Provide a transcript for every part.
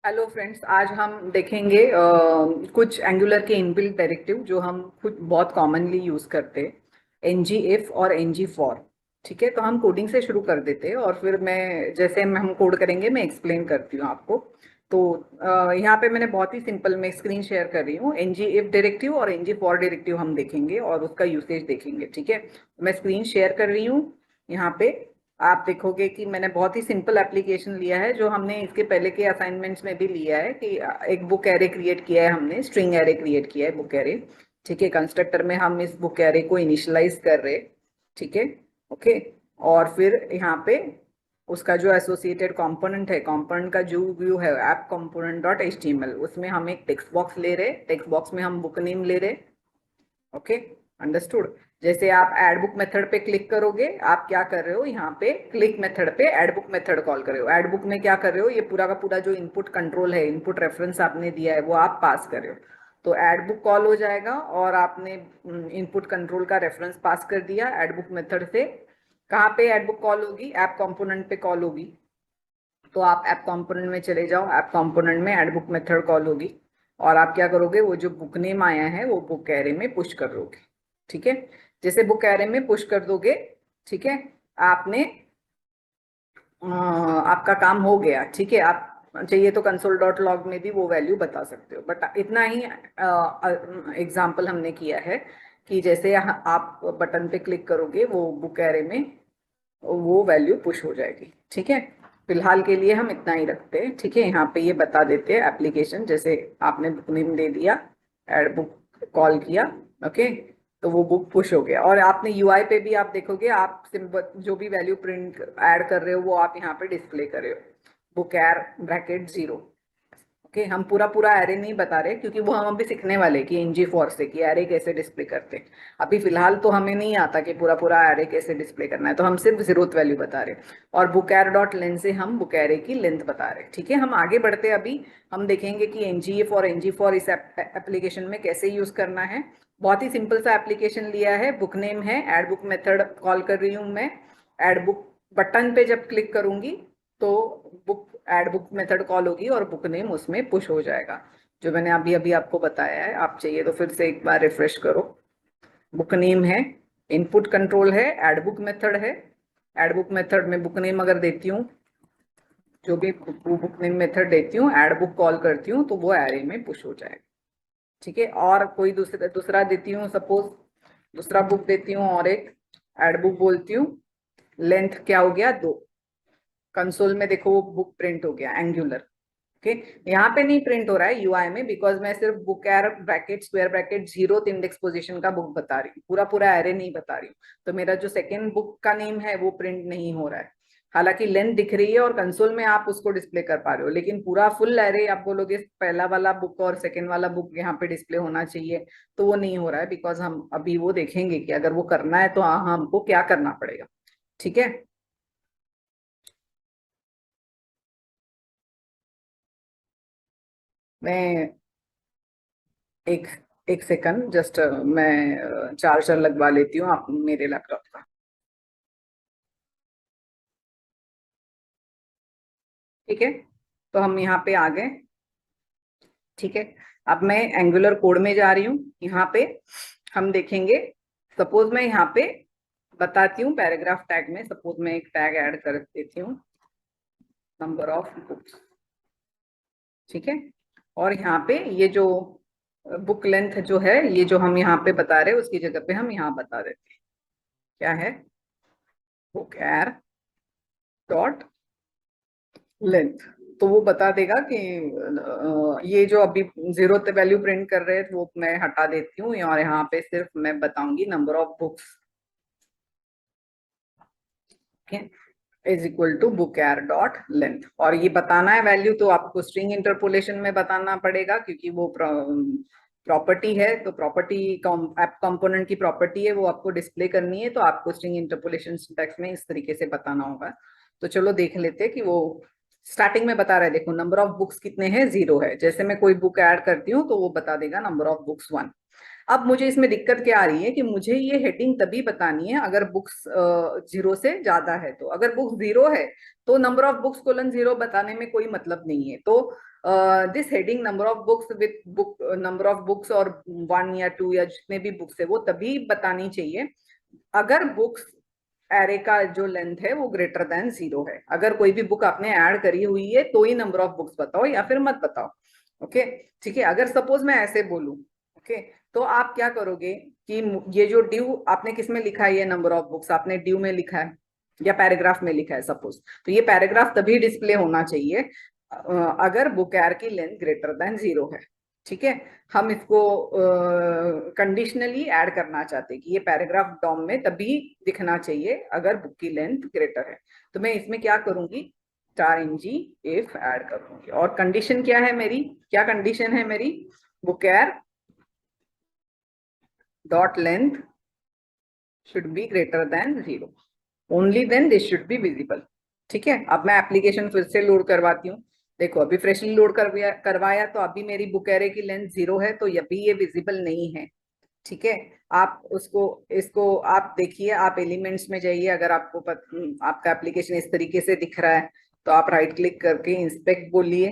Hello friends, आज हम देखेंगे कुछ एंगुलर के इनबिल्ट डायरेक्टिव जो हम खुद बहुत कॉमनली यूज करते हैं। एन जी इफ और एन जी फॉर। ठीक है, तो हम कोडिंग से शुरू कर देते हैं और फिर मैं जैसे हम कोड करेंगे मैं एक्सप्लेन करती हूँ आपको। तो यहाँ पे मैंने बहुत ही सिंपल में स्क्रीन शेयर कर रही हूँ। एन जी इफ डायरेक्टिव और एन जी फॉर डायरेक्टिव हम देखेंगे और उसका यूसेज देखेंगे। ठीक है, मैं स्क्रीन शेयर कर रही हूँ यहाँ पे। आप देखोगे कि मैंने बहुत ही सिंपल एप्लीकेशन लिया है जो हमने इसके पहले के असाइनमेंट्स में भी लिया है कि एक बुक एरे क्रिएट किया है, हमने स्ट्रिंग एरे क्रिएट किया है, बुक एरे। ठीक है, कंस्ट्रक्टर में हम इस बुक एरे को इनिशियलाइज कर रहे। ठीक है, ओके। और फिर यहाँ पे उसका जो एसोसिएटेड कंपोनेंट है, कंपोनेंट का जो व्यू है app component dot H T M L, उसमें हम एक टेक्स्ट बॉक्स ले रहे। टेक्स्ट बॉक्स में हम बुक नेम ले रहे। Okay, understood. जैसे आप एड बुक मेथड पे क्लिक करोगे, आप क्या कर रहे हो, यहाँ पे क्लिक मेथड पे एड बुक मेथड कॉल कर रहे हो। एड बुक में क्या कर रहे हो, ये पूरा का पूरा जो इनपुट कंट्रोल है, इनपुट रेफरेंस आपने दिया है वो आप पास कर रहे हो। तो एड बुक कॉल हो जाएगा और आपने इनपुट कंट्रोल का रेफरेंस पास कर दिया एड बुक मेथड से। कहाँ पे एड बुक कॉल होगी, ऐप कंपोनेंट पे कॉल होगी। तो आप ऐप कंपोनेंट में चले जाओ, ऐप कंपोनेंट में एड बुक मेथड कॉल होगी और आप क्या करोगे, वो जो बुक नेम आया है वो बुक एरे में पुश कर दोगे। ठीक है, जैसे बुक एरे में पुश कर दोगे, ठीक है, आपने आपका काम हो गया। ठीक है, आप चाहिए तो कंसोल डॉट लॉग में भी वो वैल्यू बता सकते हो, बट इतना ही एग्जाम्पल हमने किया है कि जैसे आप बटन पे क्लिक करोगे वो बुक एरे में वो वैल्यू पुश हो जाएगी। ठीक है, फिलहाल के लिए हम इतना ही रखते हैं। ठीक है, यहाँ पे ये बता देते हैं एप्लीकेशन, जैसे आपने बुक नेम दे दिया, एड बुक कॉल किया, ओके, तो वो बुक पुश हो गया। और आपने यूआई पे भी आप देखोगे, आप सिंबल जो भी वैल्यू प्रिंट ऐड कर रहे हो वो आप यहाँ पे डिस्प्ले कर रहे हो, बुक एर ब्रैकेट 0। ओके, हम पूरा पूरा एरे नहीं बता रहे क्योंकि वो हम अभी सीखने वाले कि एनजी फोर से कि एरे कैसे डिस्प्ले करते हैं। अभी फिलहाल तो हमें नहीं आता कि पूरा पूरा एरे कैसे डिस्प्ले करना है, तो हम सिर्फ जीरोथ वैल्यू बता रहे हैं। और बुक एर डॉट लेंथ से हम बुक एरे की लेंथ बता रहे हैं। ठीक है, हम आगे बढ़ते हैं। अभी हम देखेंगे कि एनजीएफ और एनजी फोर इस एप्लीकेशन में कैसे यूज करना है। बहुत ही सिंपल सा एप्लीकेशन लिया है, बुक नेम है, एड बुक मेथड कॉल कर रही हूँ मैं। एड बुक बटन पे जब क्लिक करूंगी तो book add book method call होगी और बुक नेम उसमें पुश हो जाएगा, जो मैंने अभी अभी आपको बताया है। आप चाहिए तो फिर से एक बार रिफ्रेश करो। बुक नेम है, इनपुट कंट्रोल है, एड बुक मेथड है। एड बुक मेथड में बुक नेम अगर देती हूँ, जो भी बुक नेम मेथड देती हूँ, एड बुक कॉल करती हूँ तो वो एरे में पुश हो जाएगा। ठीक है, और कोई दूसरा दूसरा देती हूँ, सपोज दूसरा बुक देती हूँ और एक एड बुक बोलती हूँ, लेंथ क्या हो गया 2। कंसोल में देखो वो बुक प्रिंट हो गया एंगुलर। ओके, यहाँ पे नहीं प्रिंट हो रहा है यूआई में, बिकॉज मैं सिर्फ बुक एर bracket square bracket 0th index position का बुक बता रही हूँ, पूरा पूरा एरे नहीं बता रही हूँ। तो मेरा जो सेकेंड बुक का नेम है वो प्रिंट नहीं हो रहा है। हालांकि लेंथ दिख रही है और कंसोल में आप उसको डिस्प्ले कर पा रहे हो, लेकिन पूरा फुल एरे आप बोलोगे पहला वाला बुक और सेकेंड वाला बुक यहाँ पे डिस्प्ले होना चाहिए, तो वो नहीं हो रहा है। बिकॉज हम अभी वो देखेंगे कि अगर वो करना है तो हमको क्या करना पड़ेगा। ठीक है, मैं एक एक सेकंड जस्ट, मैं चार्जर लगवा लेती हूँ आप मेरे लैपटॉप का। ठीक है, तो हम यहाँ पे आ गए। ठीक है, अब मैं एंगुलर कोड में जा रही हूँ। यहाँ पे हम देखेंगे, सपोज मैं यहाँ पे बताती हूँ पैराग्राफ टैग में, सपोज मैं एक टैग ऐड कर देती हूँ, नंबर ऑफ बुक्स। ठीक है, और यहाँ पे ये जो बुक लेंथ जो है, ये जो हम यहाँ पे बता रहे हैं उसकी जगह पे हम यहाँ बता देते हैं क्या है, बुक एर डॉट लेंथ। तो वो बता देगा कि ये जो अभी 0th वैल्यू प्रिंट कर रहे हैं वो मैं हटा देती हूँ और यहाँ पे सिर्फ मैं बताऊंगी number of books is equal to book arr dot length. और ये बताना है वैल्यू तो आपको स्ट्रिंग इंटरपोलेशन में बताना पड़ेगा क्योंकि वो प्रॉपर्टी है, तो प्रॉपर्टी ऐप कंपोनेंट की प्रॉपर्टी है, वो आपको डिस्प्ले करनी है, तो आपको स्ट्रिंग इंटरपोलेशन सिंटैक्स में इस तरीके से बताना होगा। तो चलो देख लेते हैं कि वो स्टार्टिंग में बता रहा है। देखो नंबर ऑफ बुक्स कितने हैं, 0 है। जैसे मैं कोई बुक ऐड करती हूँ तो वो बता देगा नंबर ऑफ बुक्स 1। अब मुझे इसमें दिक्कत क्या आ रही है कि मुझे ये हेडिंग तभी बतानी है अगर बुक्स 0 से ज्यादा है। तो अगर बुक्स 0 है तो नंबर ऑफ बुक्स कोलन 0 बताने में कोई मतलब नहीं है। तो this heading number of books with book number of books और 1 या 2 या जितने भी बुक्स है वो तभी बतानी चाहिए अगर बुक्स एरे का जो लेंथ है वो ग्रेटर देन 0 है। अगर कोई भी बुक आपने ऐड करी हुई है तो ही नंबर ऑफ बुक्स बताओ या फिर मत बताओ। ओके, ठीक है। अगर सपोज मैं ऐसे बोलूं, ओके, तो आप क्या करोगे कि ये जो ड्यू आपने किस में लिखा है, ये नंबर ऑफ बुक्स आपने ड्यू में लिखा है या पैराग्राफ में लिखा है सपोज, तो ये पैराग्राफ तभी डिस्प्ले होना चाहिए अगर बुक एर की लेंथ ग्रेटर देन 0 है। ठीक है, हम इसको कंडीशनली ऐड करना चाहते हैं कि ये पैराग्राफ डॉम में तभी दिखना चाहिए अगर बुक की लेंथ ग्रेटर है। तो मैं इसमें क्या करूंगी, *ng इफ ऐड करूंगी। और कंडीशन क्या है मेरी, क्या कंडीशन है मेरी, book arr dot length should be greater than 0, only then this should be visible. ठीक है, अब मैं एप्लीकेशन फिर से लोड करवाती हूँ। देखो अभी फ्रेशली लोड करवाया तो अभी मेरी बुक एरे की लेंथ 0 है, तो अभी ये विजिबल नहीं है। ठीक है, आप उसको इसको आप देखिए, आप एलिमेंट्स में जाइए। अगर आपको आपका एप्लीकेशन इस तरीके से दिख रहा है तो आप राइट क्लिक करके इंस्पेक्ट बोलिए।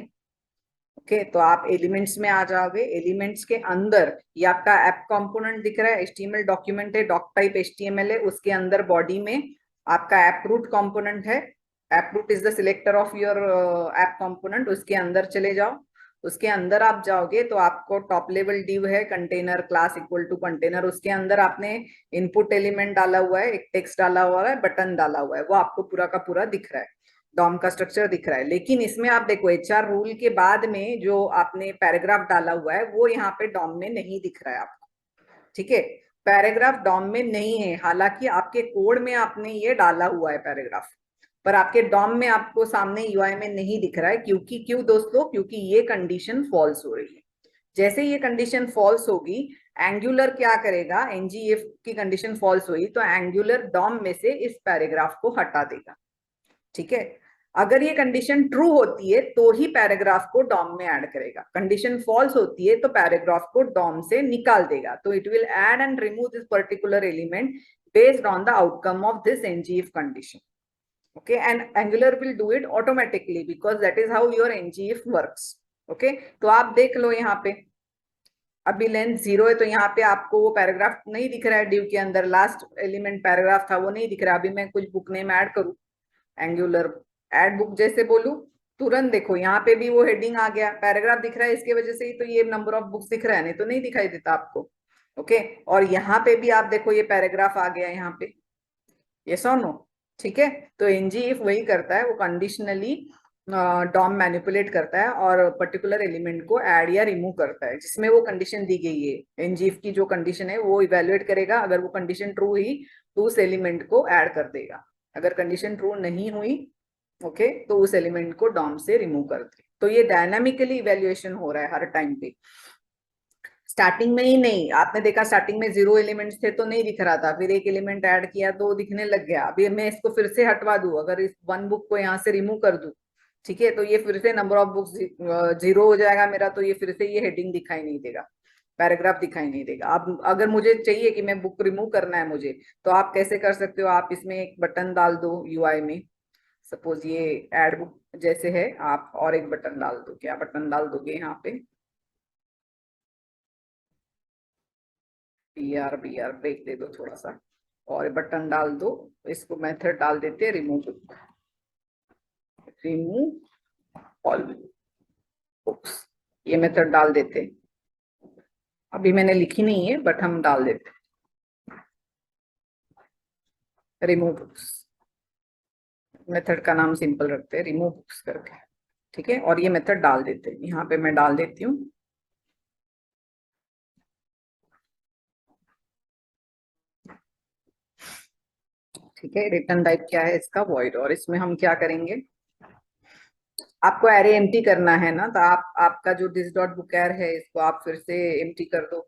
ओके, तो आप एलिमेंट्स में आ जाओगे। एलिमेंट्स के अंदर ये आपका ऐप कंपोनेंट दिख रहा है, एचटीएमएल डॉक्यूमेंट है, डॉक टाइप एचटीएमएल है। उसके अंदर बॉडी में आपका ऐप रूट कंपोनेंट है। App root is the selector of your app component. उसके अंदर चले जाओ। उसके अंदर आप जाओगे तो आपको टॉप लेवल डिव है container class equal to container. उसके अंदर आपने इनपुट एलिमेंट डाला हुआ है, एक टेक्स्ट डाला हुआ है, बटन डाला हुआ है, वो आपको पूरा का पूरा दिख रहा है, डॉम का स्ट्रक्चर दिख रहा है। लेकिन इसमें आप देखो एचआर रूल के बाद में जो आपने पैराग्राफ डाला हुआ है वो यहाँ पे डॉम में नहीं दिख रहा है आपको। ठीक है, पैराग्राफ डॉम में नहीं है, हालांकि आपके कोड में आपने ये डाला हुआ है पैराग्राफ, पर आपके डॉम में आपको सामने यूआई में नहीं दिख रहा है। क्योंकि क्यों दोस्तों, क्योंकि ये कंडीशन फॉल्स हो रही है। जैसे ये कंडीशन फॉल्स होगी, एंगुलर क्या करेगा, एनजीएफ की कंडीशन फॉल्स हुई तो एंगुलर डॉम में से इस पैराग्राफ को हटा देगा। ठीक है, अगर ये कंडीशन ट्रू होती है तो ही पैराग्राफ को डॉम में ऐड करेगा, कंडीशन फॉल्स होती है तो पैराग्राफ को डॉम से निकाल देगा। तो it will add and remove this particular element based on the outcome of this ngif condition. okay, and angular will do it automatically because that is how your ngif works। okay, तो आप देख लो यहाँ पे अभी length 0 है तो यहाँ पे आपको वो पैराग्राफ नहीं दिख रहा है, ड्यू के अंदर लास्ट एलिमेंट पैराग्राफ था वो नहीं दिख रहा। अभी मैं कुछ बुक नेम ऐड करूँ, एंगुलर एड बुक जैसे बोलूं, तुरंत देखो यहाँ पे भी वो हेडिंग आ गया, पैराग्राफ दिख रहा है, इसके वजह से ही तो ये नंबर ऑफ बुक्स दिख रहा है, नहीं तो नहीं दिखाई देता आपको। ओके, और यहाँ पे भी आप देखो ये पैराग्राफ आ गया यहाँ पे, यस और नो। ठीक है, तो ngif वही करता है, वो कंडीशनली डॉम मैनिपुलेट करता है और पर्टिकुलर एलिमेंट को ऐड या रिमूव करता है जिसमें वो कंडीशन दी गई है। ngif की जो कंडीशन है वो इवेलुएट करेगा, अगर वो कंडीशन ट्रू हुई तो उस एलिमेंट को ऐड कर देगा, अगर कंडीशन ट्रू नहीं हुई ओके तो उस एलिमेंट को डॉम से रिमूव कर दे। तो ये डायनामिकली इवेल्युएशन हो रहा है हर टाइम पे, स्टार्टिंग में ही नहीं। आपने देखा स्टार्टिंग में 0 एलिमेंट्स थे तो नहीं दिख रहा था, फिर एक एलिमेंट ऐड किया तो दिखने लग गया। अभी मैं इसको फिर से हटवा दूं, अगर इस 1 बुक को यहाँ से रिमूव कर दूं, ठीक है, तो ये फिर से नंबर ऑफ बुक्स 0 हो जाएगा मेरा, तो ये फिर से ये हेडिंग दिखाई नहीं देगा, पैराग्राफ दिखाई नहीं देगा। अब अगर मुझे चाहिए कि मैं बुक रिमूव करना है मुझे, तो आप कैसे कर सकते हो, आप इसमें एक बटन डाल दो यूआई में, सपोज ये एड बुक जैसे है, आप और एक बटन डाल दो। क्या बटन डाल दोगे यहाँ पे, br ब्रेक दे दो थोड़ा सा और बटन डाल दो। इसको मेथड डाल देते हैं रिमूव ऑल बुक्स, ये मेथड डाल देते। अभी मैंने लिखी नहीं है बट हम डाल देते रिमूव बुक्स, मेथड का नाम सिंपल रखते हैं रिमूव बुक्स करके। ठीक है, और ये मेथड डाल देते हैं, यहाँ पे मैं डाल देती हूँ। ठीक है, रिटर्न टाइप क्या है इसका, वॉइड। और इसमें हम क्या करेंगे, आपको एरे एम्प्टी करना है ना, तो आप आपका जो दिस डॉट बुक एर है इसको आप फिर से एम्प्टी कर दो,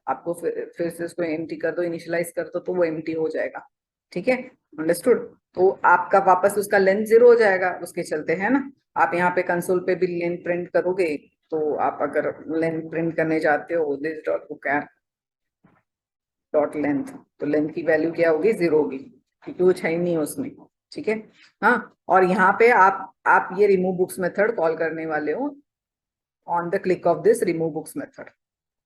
आपको फिर से इसको एम्प्टी कर दो, इनिशियलाइज कर दो, तो वो एम्प्टी हो जाएगा। ठीक है, अंडरस्टूड। तो आपका वापस उसका लेंथ 0 हो जाएगा, उसके चलते है ना। आप यहाँ पे कंसोल पे भी लेंथ प्रिंट करोगे तो आप अगर लेंथ प्रिंट करने जाते हो दिस डॉट बुकैर डॉट लेंथ, तो लेंथ की वैल्यू क्या होगी, 0 होगी, क्योंकि कुछ है ही नहीं उसमें। ठीक है, हाँ। और यहाँ पे आप ये रिमूव बुक्स मेथड कॉल करने वाले हो on the click of this remove books method.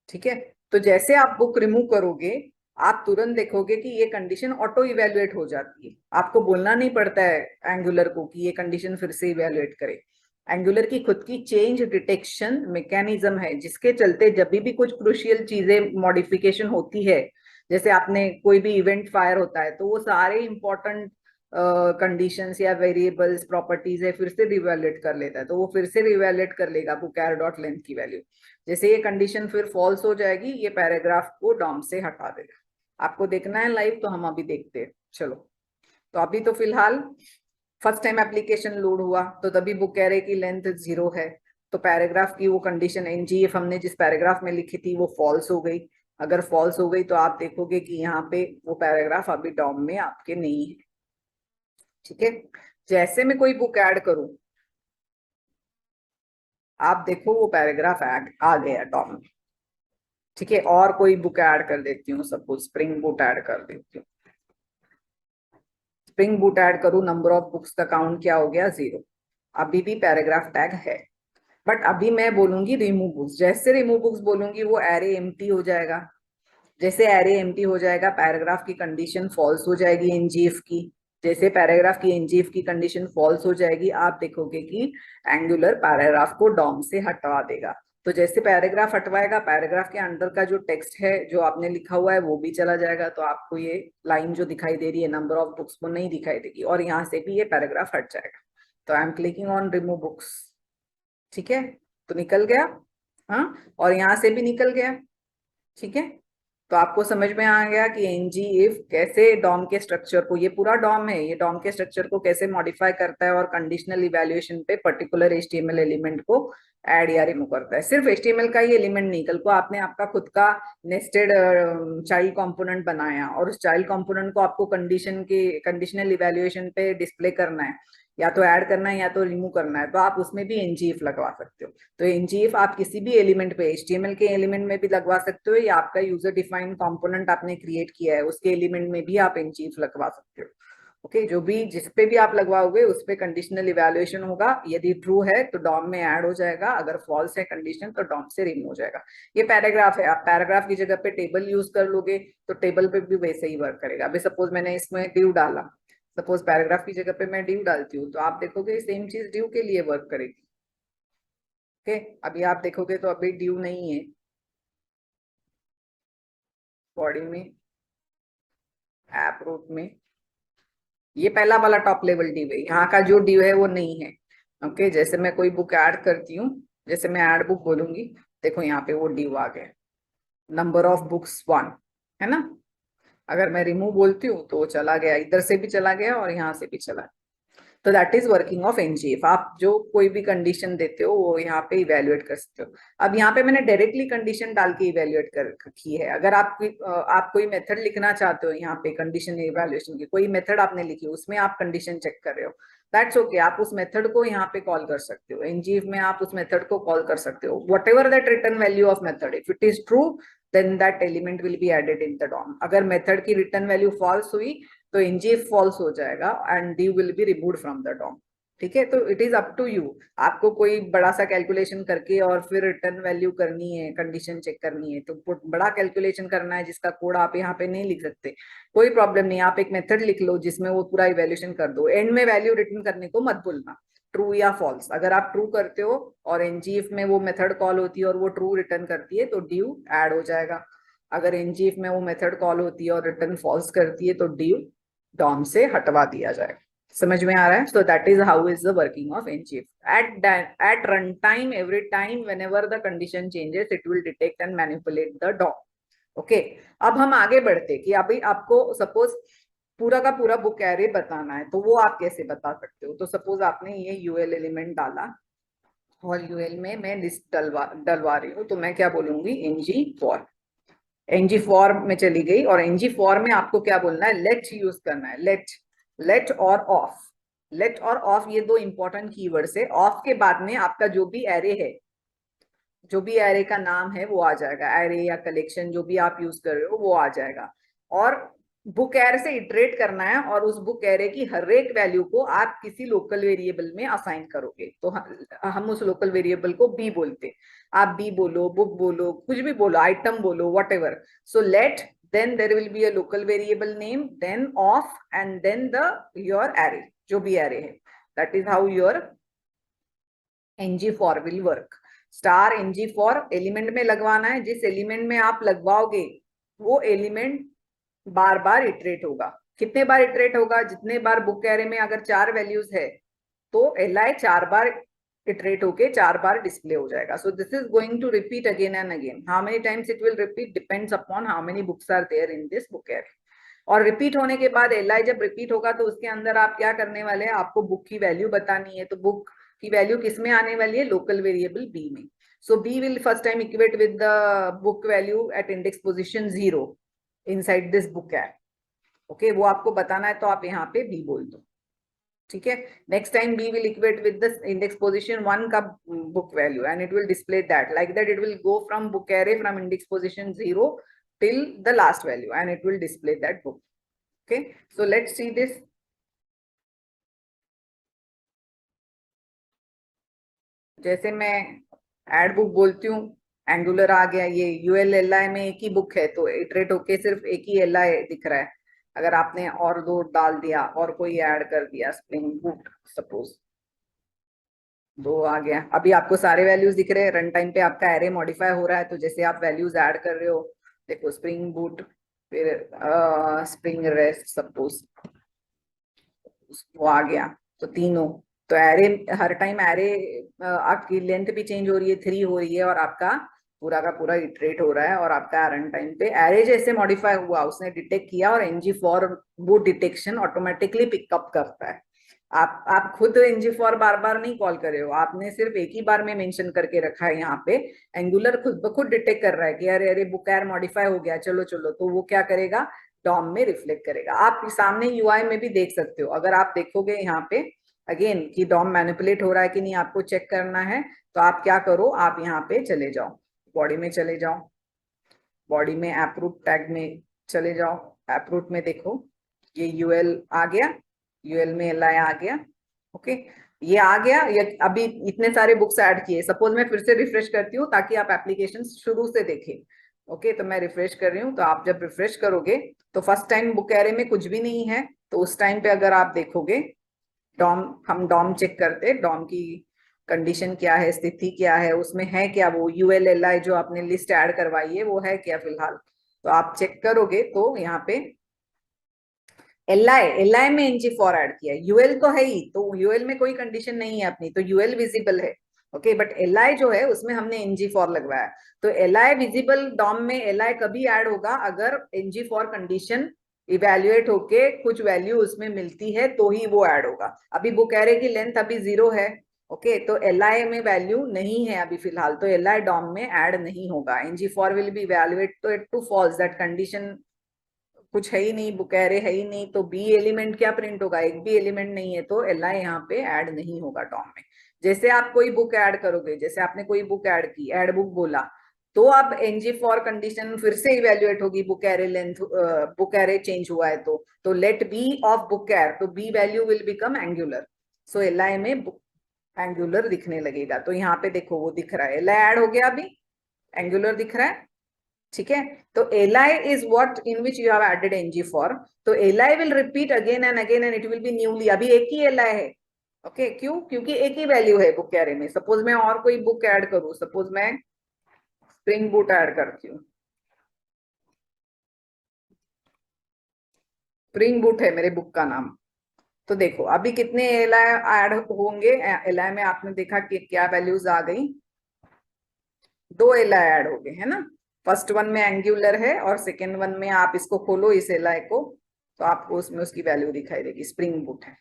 ठीक है, तो जैसे आप बुक रिमूव करोगे आप तुरंत देखोगे कि ये कंडीशन ऑटो इवेल्युएट हो जाती है। आपको बोलना नहीं पड़ता है एंगुलर को कि ये कंडीशन फिर से इवेल्युएट करे। एंगुलर की खुद की चेंज डिटेक्शन मैकेनिज्म है, जिसके चलते जब भी कुछ क्रूशियल चीजें मॉडिफिकेशन होती है, जैसे आपने कोई भी इवेंट फायर होता है, तो वो सारे इंपॉर्टेंट कंडीशंस या वेरिएबल्स प्रॉपर्टीज है फिर से रिवैल्यूएट कर लेता है, तो वो फिर से रिवैल्यूएट कर लेगा बुकैर डॉट लेंथ की वैल्यू। जैसे ये कंडीशन फिर फॉल्स हो जाएगी, ये पैराग्राफ को डॉम से हटा देगा। आपको देखना है लाइव, तो हम अभी देखते हैं। चलो, तो अभी तो फिलहाल फर्स्ट टाइम एप्लीकेशन लोड हुआ तो तभी बुक कह रहे कि लेंथ 0 है, तो पैराग्राफ की वो कंडीशन एनजीएफ हमने जिस पैराग्राफ में लिखी थी वो फॉल्स हो गई। अगर फॉल्स हो गई तो आप देखोगे कि यहाँ पे वो पैराग्राफ अभी डॉम में आपके नहीं है। ठीक है, जैसे मैं कोई बुक ऐड करूं, आप देखो वो पैराग्राफ ऐड आ गया डॉम में। ठीक है, और कोई बुक ऐड कर देती हूँ, सपोज स्प्रिंग बूट ऐड कर देती हूँ। स्प्रिंग बूट ऐड करूँ, नंबर ऑफ बुक्स का काउंट क्या हो गया, 0। अभी भी पैराग्राफ टैग है, बट अभी मैं बोलूंगी रिमूव बुक्स। जैसे रिमूव बुक्स बोलूंगी वो एरे एम्प्टी हो जाएगा। जैसे एरे एम्प्टी हो जाएगा, पैराग्राफ की कंडीशन फॉल्स हो जाएगी एनजीएफ की। जैसे पैराग्राफ की एनजीएफ की कंडीशन फॉल्स हो जाएगी, आप देखोगे कि एंगुलर पैराग्राफ को डॉम से हटवा देगा। तो जैसे पैराग्राफ हटवाएगा, पैराग्राफ के अंदर का जो टेक्स्ट है जो आपने लिखा हुआ है वो भी चला जाएगा, तो आपको ये लाइन जो दिखाई दे रही है नंबर ऑफ बुक्स वो नहीं दिखाई देगी, और यहाँ से भी ये पैराग्राफ हट जाएगा। तो I am clicking on remove books. ठीक है, तो निकल गया, हाँ, और यहाँ से भी निकल गया। ठीक है, तो आपको समझ में आ गया कि एनजी इफ कैसे डॉम के स्ट्रक्चर को, ये पूरा डॉम है, ये डॉम के स्ट्रक्चर को कैसे मॉडिफाई करता है और कंडीशनल इवैल्यूएशन पे पर्टिकुलर एचटीएमएल एलिमेंट को ऐड या रिमूव करता है। सिर्फ एचटीएमएल का ही एलिमेंट नहीं, कल को आपने आपका खुद का नेस्टेड चाइल्ड कंपोनेंट बनाया और उस चाइल्ड कंपोनेंट को आपको कंडीशनल इवैल्यूएशन पे डिस्प्ले करना है, या तो ऐड करना है या तो रिमूव करना है, तो आप उसमें भी एनजीएफ लगवा सकते हो। तो एनजीएफ आप किसी भी एलिमेंट पे, एचटीएमएल के एलिमेंट में भी लगवा सकते हो, या आपका यूजर डिफाइंड कंपोनेंट आपने क्रिएट किया है उसके एलिमेंट में भी आप एनजीएफ लगवा सकते हो। ओके, जो भी जिस पे भी आप लगवाओगे उस पे कंडीशनल इवैल्यूएशन होगा। यदि ट्रू है तो डॉम में ऐड हो जाएगा, अगर फॉल्स है कंडीशन तो डॉम से रिमूव हो जाएगा। ये पैराग्राफ है, आप पैराग्राफ की जगह पे टेबल यूज कर लोगे तो टेबल पे भी वैसे ही वर्क करेगा। अभी सपोज मैंने इसमें ड्यू डाला, सपोज पैराग्राफ की जगह पे मैं ड्यू डालती हूँ, तो आप देखोगे सेम चीज ड्यू के लिए वर्क करेगी। ओके, अभी आप देखोगे तो अभी ड्यू नहीं है बॉडी में, ऐप रूट में, ये पहला वाला टॉप लेवल ड्यू है, यहाँ का जो ड्यू है वो नहीं है। ओके, जैसे मैं कोई बुक ऐड करती हूँ, जैसे मैं ऐड बुक बोलूंगी, देखो यहाँ पे वो ड्यू आ गया, नंबर ऑफ बुक्स 1, है ना। अगर मैं रिमूव बोलती हूँ तो वो चला गया, इधर से भी चला गया और यहाँ से भी चला गया। तो that is working of NGF. आप जो कोई भी कंडीशन देते हो वो यहाँ पे इवेल्युएट कर सकते हो। अब यहाँ पे मैंने डायरेक्टली कंडीशन डाल के इवेल्युएट कर की है। अगर आप कोई मेथड लिखना चाहते हो, यहाँ पे कंडीशन इवेल्युएशन की कोई मेथड आपने लिखी है, उसमें आप कंडीशन चेक कर रहे हो, दैट्स ओके, आप उस मेथड को यहाँ पे कॉल कर सकते हो। एनजीएफ में आप उस मेथड को कॉल कर सकते हो, whatever that return value of method, if it is true then that element will be added in the DOM. अगर मेथड की रिटर्न वैल्यू फॉल्स हुई तो एनजीएफ फॉल्स हो जाएगा and D will be removed from the DOM. ठीक है, तो it is up to you, आपको कोई बड़ा सा कैलकुलेशन करके और फिर रिटर्न वैल्यू करनी है, कंडीशन चेक करनी है, तो बड़ा कैलकुलेशन करना है जिसका कोड आप यहाँ पे नहीं लिख सकते, कोई प्रॉब्लम नहीं, आप एक मेथड लिख लो जिसमें वो पूरा इवेल्यूशन कर दो। एंड में वैल्यू रिटर्न करने को मत भूलना, ट्रू या फॉल्स। अगर आप ट्रू करते हो और एनजीएफ में वो मेथड कॉल होती है और वो ट्रू रिटर्न करती है तो ड्यू ऐड हो जाएगा। अगर एनजीएफ में वो मेथड कॉल होती है और रिटर्न फॉल्स करती है तो ड्यू डॉम से हटवा दिया जाएगा। समझ में आ रहा है? So that is how is the working of ngIf. At run time, every time whenever the condition changes it will detect and manipulate the DOM. Okay, अब हम आगे बढ़ते कि अभी आपको सपोज पूरा का पूरा बुक एरे बताना है, तो वो आप कैसे बता सकते हो। तो सपोज आपने ये यूएल एलिमेंट डाला और यूएल में मैं लिस्ट डलवा रही हूँ, तो मैं क्या बोलूंगी, एनजी फॉर। एनजी फॉर में चली गई और एनजी फॉर में आपको क्या बोलना है, लेट यूज करना है, लेट और ऑफ। लेट और ऑफ ये दो इंपॉर्टेंट कीवर्ड्स है। ऑफ के बाद में आपका जो भी एरे है जो भी एरे का नाम है वो आ जाएगा, एरे या कलेक्शन जो भी आप यूज कर रहे हो वो आ जाएगा। और बुक एरे से इटरेट करना है और उस बुक एरे की हर एक वैल्यू को आप किसी लोकल वेरिएबल में असाइन करोगे, तो हम उस लोकल वेरिएबल को बी बोलते। आप बी बोलो, बुक बोलो, कुछ भी बोलो, आइटम बोलो, what ever. So let, then there will be a local variable name, then of, and then the your array, जो भी array है। that is how your ng for will work। Star ng for element में लगवाना है, जिस element में आप लगवाओगे वो एलिमेंट बार बार इटरेट होगा। कितने बार इटरेट होगा? जितने बार बुक एरे में अगर 4 वैल्यूज है तो li 4 बार इटरेट होके 4 बार डिस्प्ले हो जाएगा। So this is going to repeat again and again. How many times it will repeat depends upon how many books are there in this book array. और repeat होने के बाद li जब repeat होगा तो उसके अंदर आप क्या करने वाले हैं, आपको बुक की वैल्यू बतानी है। तो बुक की वैल्यू किस में आने वाली है? लोकल वेरिएबल बी में। So B will first time equate with the book value at index position 0 inside this book array. Okay, वो आपको बताना है तो आप यहाँ पे बी बोल दो। ठीक है, next time B will equate with the index position 1 का book value and it will display that, like that it will go from book array from index position 0 till the last value and it will display that book। okay, so let's see this। जैसे मैं add book बोलती हूँ, angular आ गया, ये ULLI में एक ही book है तो इटरेट होके सिर्फ एक ही LI दिख रहा है। अगर आपने और दो डाल दिया और कोई ऐड कर दिया, स्प्रिंग बूट सपोज, दो आ गया, अभी आपको सारे वैल्यूज दिख रहे हैं। रन टाइम पे आपका एरे मॉडिफाई हो रहा है, तो जैसे आप वैल्यूज ऐड कर रहे हो, देखो स्प्रिंग बूट, फिर स्प्रिंग रेस्ट सपोज, वो आ गया, तो तीनों। तो एरे हर टाइम एरे आपकी लेंथ भी चेंज हो रही है, 3 हो रही है, और आपका पूरा का पूरा इटरेट हो रहा है। और आपका रन टाइम पे एरे जैसे मॉडिफाई हुआ उसने डिटेक्ट किया और ng for boot detection automatically pickup करता है। आप खुद ng फॉर बार बार नहीं कॉल कर रहे हो, आपने सिर्फ एक ही बार में मेंशन करके रखा है यहाँ पे। एंगुलर खुद ब खुद डिटेक्ट कर रहा है कि अरे अरे बुक एर मॉडिफाई हो गया, चलो चलो, तो वो क्या करेगा, डॉम में रिफ्लेक्ट करेगा। आप सामने यूआई में भी देख सकते हो, अगर आप देखोगे यहाँ पे अगेन कि डॉम मैनिपुलेट हो रहा है कि नहीं, आपको चेक करना है, तो आप क्या करो, आप यहाँ पे चले जाओ, बॉडी में चले जाओ, बॉडी में एप्रूट टैग में चले जाओ, एप्रूट में देखो ये यूएल आ गया, यूएल में एल आई आ गया। ओके, ये आ गया। ये अभी इतने सारे बुक्स ऐड किए, सपोज मैं फिर से रिफ्रेश करती हूँ ताकि आप एप्लीकेशन शुरू से देखें। ओके, तो मैं रिफ्रेश कर रही हूँ, तो आप जब रिफ्रेश करोगे तो फर्स्ट टाइम बुक एरे में कुछ भी नहीं है, तो उस टाइम पे अगर आप देखोगे डॉम, हम डॉम चेक करते, डॉम की कंडीशन क्या है, स्थिति क्या है, उसमें है क्या वो ULLI जो आपने लिस्ट ऐड करवाई है वो है क्या फिलहाल। तो आप चेक करोगे तो यहाँ पे LI में ng फॉर ऐड किया है, UL तो है ही, तो UL में कोई कंडीशन नहीं है अपनी, तो UL विजिबल है। ओके, बट LI जो है उसमें हमने ng फॉर लगवाया। तो LI विजिबल डॉम में LI कभी ऐड होगा अगर ng फॉर कंडीशन इवेल्युएट होके कुछ वैल्यू उसमें मिलती है तो ही वो ऐड होगा। अभी बुक एरे की लेंथ अभी 0 है। ओके, तो LI में वैल्यू नहीं है अभी फिलहाल, तो LI डॉम में ऐड नहीं होगा। ng for will be evaluate तो it to false, that condition कुछ है ही नहीं, बुक एरे है ही नहीं, तो बी एलिमेंट क्या प्रिंट होगा, एक भी एलिमेंट नहीं है, तो LI यहाँ पे ऐड नहीं होगा डॉम में। जैसे आप कोई बुक ऐड करोगे, जैसे आपने कोई बुक ऐड की, ऐड बुक बोला, तो अब ng फॉर कंडीशन फिर से इवेल्युएट होगी, book array length, book array change हुआ है तो let B of book arr, तो B value will become Angular. So LI में एंगुलर दिखने लगेगा। तो यहाँ पे देखो वो दिख रहा है, LI ऐड हो गया, अभी एंगुलर दिख रहा है। ठीक है, तो LI is what in which you have added ng for, तो LI will repeat again and again and it will be newly, अभी एक ही LI है। ओके, क्यों? क्योंकि एक ही वैल्यू है बुक एरे में। सपोज मैं और कोई बुक ऐड करूं, सपोज मैं स्प्रिंग बूट ऐड करती हूँ, स्प्रिंग बूट है मेरे बुक का नाम, तो देखो अभी कितने LI ऐड होंगे। LI में आपने देखा कि क्या वैल्यूज आ गई, 2 LI ऐड हो गए, है ना। फर्स्ट वन में एंगुलर है और सेकेंड वन में आप इसको खोलो इस LI को, तो आपको उसमें उसकी वैल्यू दिखाई देगी, स्प्रिंग बूट है।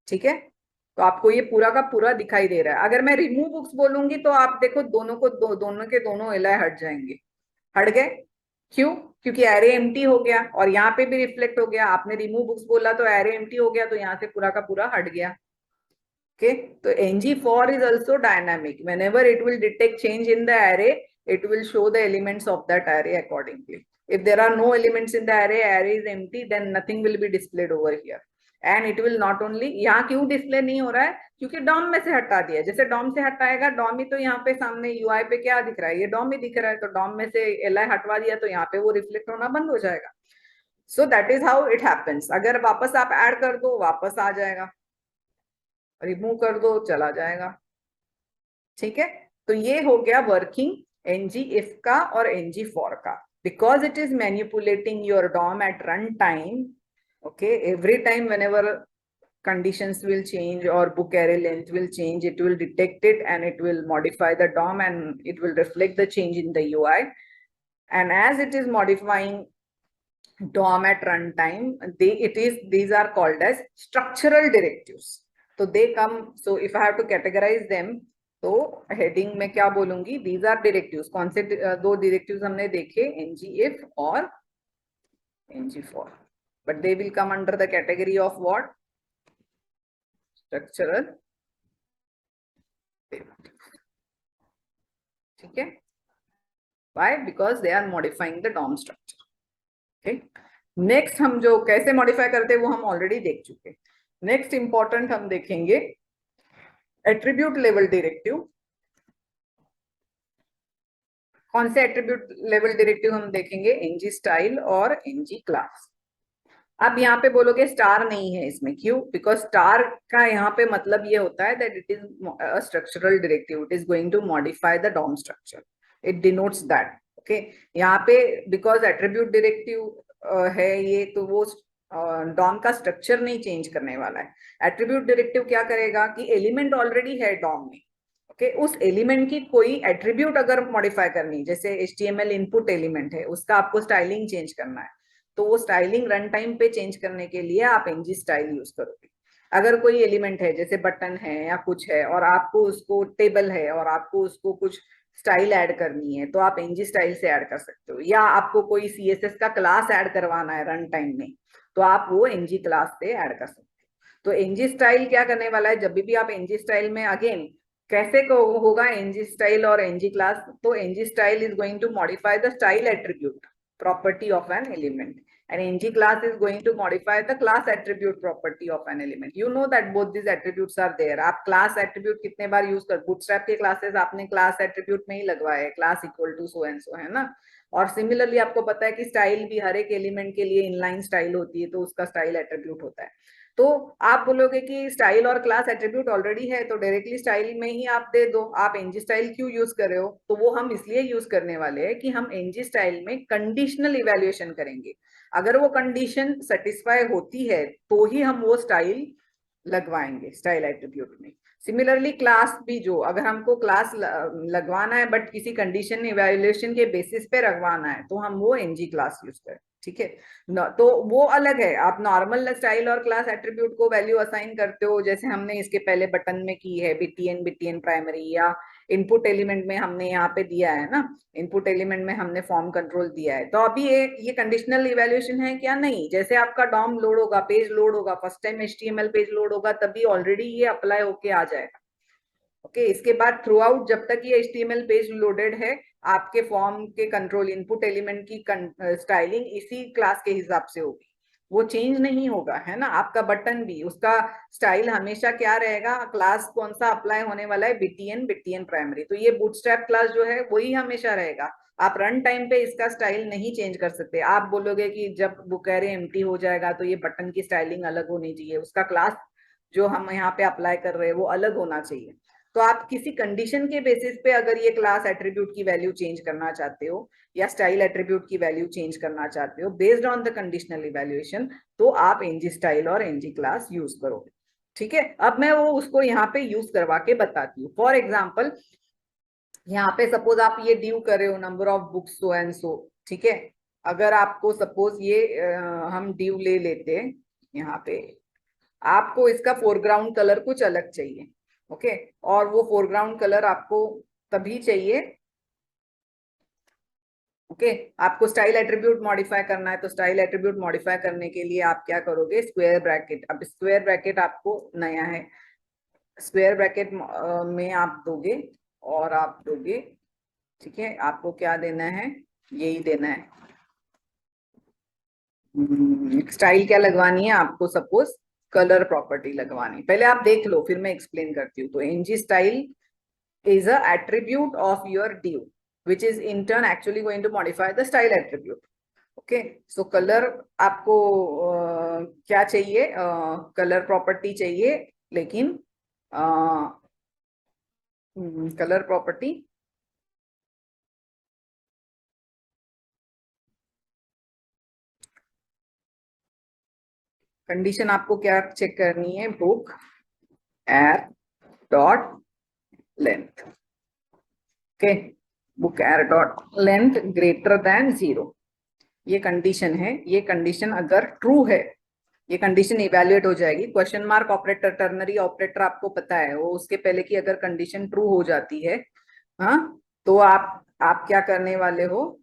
ठीक है, तो आपको ये पूरा का पूरा दिखाई दे रहा है। अगर मैं रिमूव बुक्स बोलूंगी तो आप देखो दोनों को दोनों के दोनों LI हट जाएंगे, हट गए। क्यों? क्योंकि एरे एम्प्टी हो गया और यहाँ पे भी रिफ्लेक्ट हो गया। आपने रिमूव बुक्स बोला तो एरे एम्प्टी हो गया, तो यहाँ से पूरा का पूरा हट गया। Okay, so ng4 is also dynamic. Whenever it will detect change in the array, it will show the elements of that array accordingly. If there are no elements in the array is empty, then nothing will be displayed over here. And it will not only, यहाँ क्यों display नहीं हो रहा है, क्योंकि Dom में से हटा दिया. जैसे डॉम से हटाएगा, डॉम ही तो यहाँ पे सामने यूआई पे क्या दिख रहा है, ये डॉम ही दिख रहा है, तो डॉम में से एलआई हटवा दिया तो यहाँ पे वो रिफ्लेक्ट होना बंद हो जाएगा. सो that is how it happens. अगर वापस आप ऐड कर दो, वापस आ जाएगा, रिमूव कर दो, चला जाएगा. ठीक है, तो ये हो गया वर्किंग एनजी इफ का और एनजी फॉर का. Because it is manipulating your DOM at run time. Okay, every time whenever conditions will change or book array length will change, it will detect it and it will modify the DOM and it will reflect the change in the UI. And as it is modifying DOM at runtime, these are called as structural directives. So they come, so if I have to categorize them, तो heading में क्या बोलूंगी, these are directives. कौन से दो directives हमने देखे, ngif और ng4, but they will come under the category of what? Structural directives. ठीक है, why? Because they are modifying the DOM structure. Okay, next हम जो कैसे मॉडिफाई करते हैं वो हम ऑलरेडी देख चुके. नेक्स्ट इंपॉर्टेंट हम देखेंगे एट्रीब्यूट लेवल डायरेक्टिव. कौन से एट्रीब्यूट लेवल डायरेक्टिव हम देखेंगे, एनजी स्टाइल और एनजी क्लास. अब यहाँ पे बोलोगे स्टार नहीं है इसमें, क्यों? बिकॉज स्टार का यहाँ पे मतलब ये होता है that it is a structural directive, it is going to modify the DOM structure, it denotes that. Okay, यहाँ पे बिकॉज एट्रीब्यूट डायरेक्टिव है ये, तो वो डॉम का स्ट्रक्चर नहीं चेंज करने वाला है. एट्रीब्यूट डायरेक्टिव क्या करेगा कि एलिमेंट ऑलरेडी है डॉम में, ओके, उस एलिमेंट की कोई एट्रीब्यूट अगर मॉडिफाई करनी, जैसे HTML इनपुट एलिमेंट है, उसका आपको स्टाइलिंग चेंज करना है, तो वो स्टाइलिंग रन टाइम पे चेंज करने के लिए आप एनजी स्टाइल यूज करोगे. अगर कोई एलिमेंट है जैसे बटन है या कुछ है और आपको उसको टेबल है और आपको उसको कुछ स्टाइल ऐड करनी है, तो आप एनजी स्टाइल से ऐड कर सकते हो. या आपको कोई CSS का क्लास ऐड करवाना है रन टाइम में, तो आप वो एनजी क्लास से ऐड कर सकते हो. तो एनजी स्टाइल क्या करने वाला है, जब भी आप एनजी स्टाइल में, अगेन कैसे होगा एनजी स्टाइल और एनजी क्लास, तो ngStyle is going to modify the style attribute property of an element, and ng class is going to modify the class attribute property of an element. You know that both these attributes are there. आप class attribute कितने बार use कर, bootstrap के classes आपने class attribute में ही लगवाए है, class equal to so and so, है ना. और सिमिलरली आपको पता है कि स्टाइल भी हर एक एलिमेंट के लिए इनलाइन स्टाइल होती है, तो उसका स्टाइल एट्रीब्यूट होता है. तो आप बोलोगे कि स्टाइल और क्लास एट्रीब्यूट ऑलरेडी है, तो डायरेक्टली स्टाइल में ही आप दे दो, आप एनजी स्टाइल क्यों यूज कर रहे हो? तो वो हम इसलिए यूज करने वाले हैं कि हम एनजी स्टाइल में कंडीशनल इवैल्यूएशन करेंगे. अगर वो कंडीशन सेटिस्फाई होती है तो ही हम वो स्टाइल लगवाएंगे स्टाइल एट्रीब्यूट में. सिमिलरली क्लास भी, जो अगर हमको क्लास लगवाना है बट किसी कंडीशन इवैल्यूएशन के बेसिस पे लगवाना है, तो हम वो एनजी क्लास यूज करें. ठीक है, तो वो अलग है. आप नॉर्मल स्टाइल और क्लास एट्रीब्यूट को वैल्यू असाइन करते हो, जैसे हमने इसके पहले बटन में की है, बीटीएन प्राइमरी, या इनपुट एलिमेंट में हमने यहाँ पे दिया है ना, इनपुट एलिमेंट में हमने फॉर्म कंट्रोल दिया है. तो अभी ये कंडीशनल इवैल्यूएशन है क्या? नहीं. जैसे आपका डॉम लोड होगा, पेज लोड होगा, first time HTML page load होगा, तभी ऑलरेडी ये अप्लाई होके आ जाएगा. ओके, इसके बाद थ्रू आउट जब तक ये HTML पेज लोडेड है, आपके फॉर्म के कंट्रोल, इनपुट एलिमेंट की स्टाइलिंग इसी क्लास के हिसाब से होगी, वो चेंज नहीं होगा, है ना. आपका बटन भी, उसका स्टाइल हमेशा क्या रहेगा, क्लास कौन सा अप्लाई होने वाला है, बीटीएन प्राइमरी. तो ये बूटस्ट्रैप क्लास जो है वही हमेशा रहेगा. आप रन टाइम पे इसका स्टाइल नहीं चेंज कर सकते. आप बोलोगे कि जब बुक एरे एम्प्टी हो जाएगा तो ये बटन की स्टाइलिंग अलग होनी चाहिए, उसका क्लास जो हम यहाँ पे अप्लाई कर रहे हैं वो अलग होना चाहिए. तो आप किसी कंडीशन के बेसिस पे अगर ये क्लास एट्रीब्यूट की वैल्यू चेंज करना चाहते हो या स्टाइल एट्रीब्यूट की वैल्यू चेंज करना चाहते हो based on the conditional evaluation, तो आप एनजी स्टाइल और एनजी क्लास यूज करोगे. ठीक है, अब मैं वो उसको यहाँ पे यूज करवा के बताती हूँ. फॉर एग्जाम्पल, यहाँ पे सपोज आप ये ड्यू कर रहे हो number of books so and सो. ठीक है, अगर आपको सपोज ये हम ड्यू ले लेते हैं, यहाँ पे आपको इसका फोरग्राउंड कलर कुछ अलग चाहिए. ओके, और वो फोरग्राउंड कलर आपको तभी चाहिए, ओके, आपको स्टाइल एट्रीब्यूट मॉडिफाई करना है. तो स्टाइल एट्रीब्यूट मॉडिफाई करने के लिए आप क्या करोगे, स्क्वायर ब्रैकेट. अब स्क्वायर ब्रैकेट आपको नया है, स्क्वायर ब्रैकेट में आप दोगे और आप दोगे, ठीक है, आपको क्या देना है, यही देना है। स्टाइल क्या लगवानी है आपको, सपोज कलर प्रॉपर्टी लगवानी, पहले आप देख लो फिर मैं एक्सप्लेन करती हूँ। तो ng style is a attribute of your div which is in turn actually going to modify the style attribute. Okay, so colour आपको क्या चाहिए, कलर प्रॉपर्टी चाहिए, लेकिन कलर प्रॉपर्टी कंडीशन आपको क्या चेक करनी है, book arr dot length, okay, book arr dot length greater than 0, ये कंडीशन है। ये कंडीशन अगर ट्रू है, ये कंडीशन इवेल्युएट हो जाएगी। Question mark operator, ternary operator आपको पता है, वो उसके पहले की अगर कंडीशन ट्रू हो जाती है, हाँ, तो आप क्या करने वाले हो,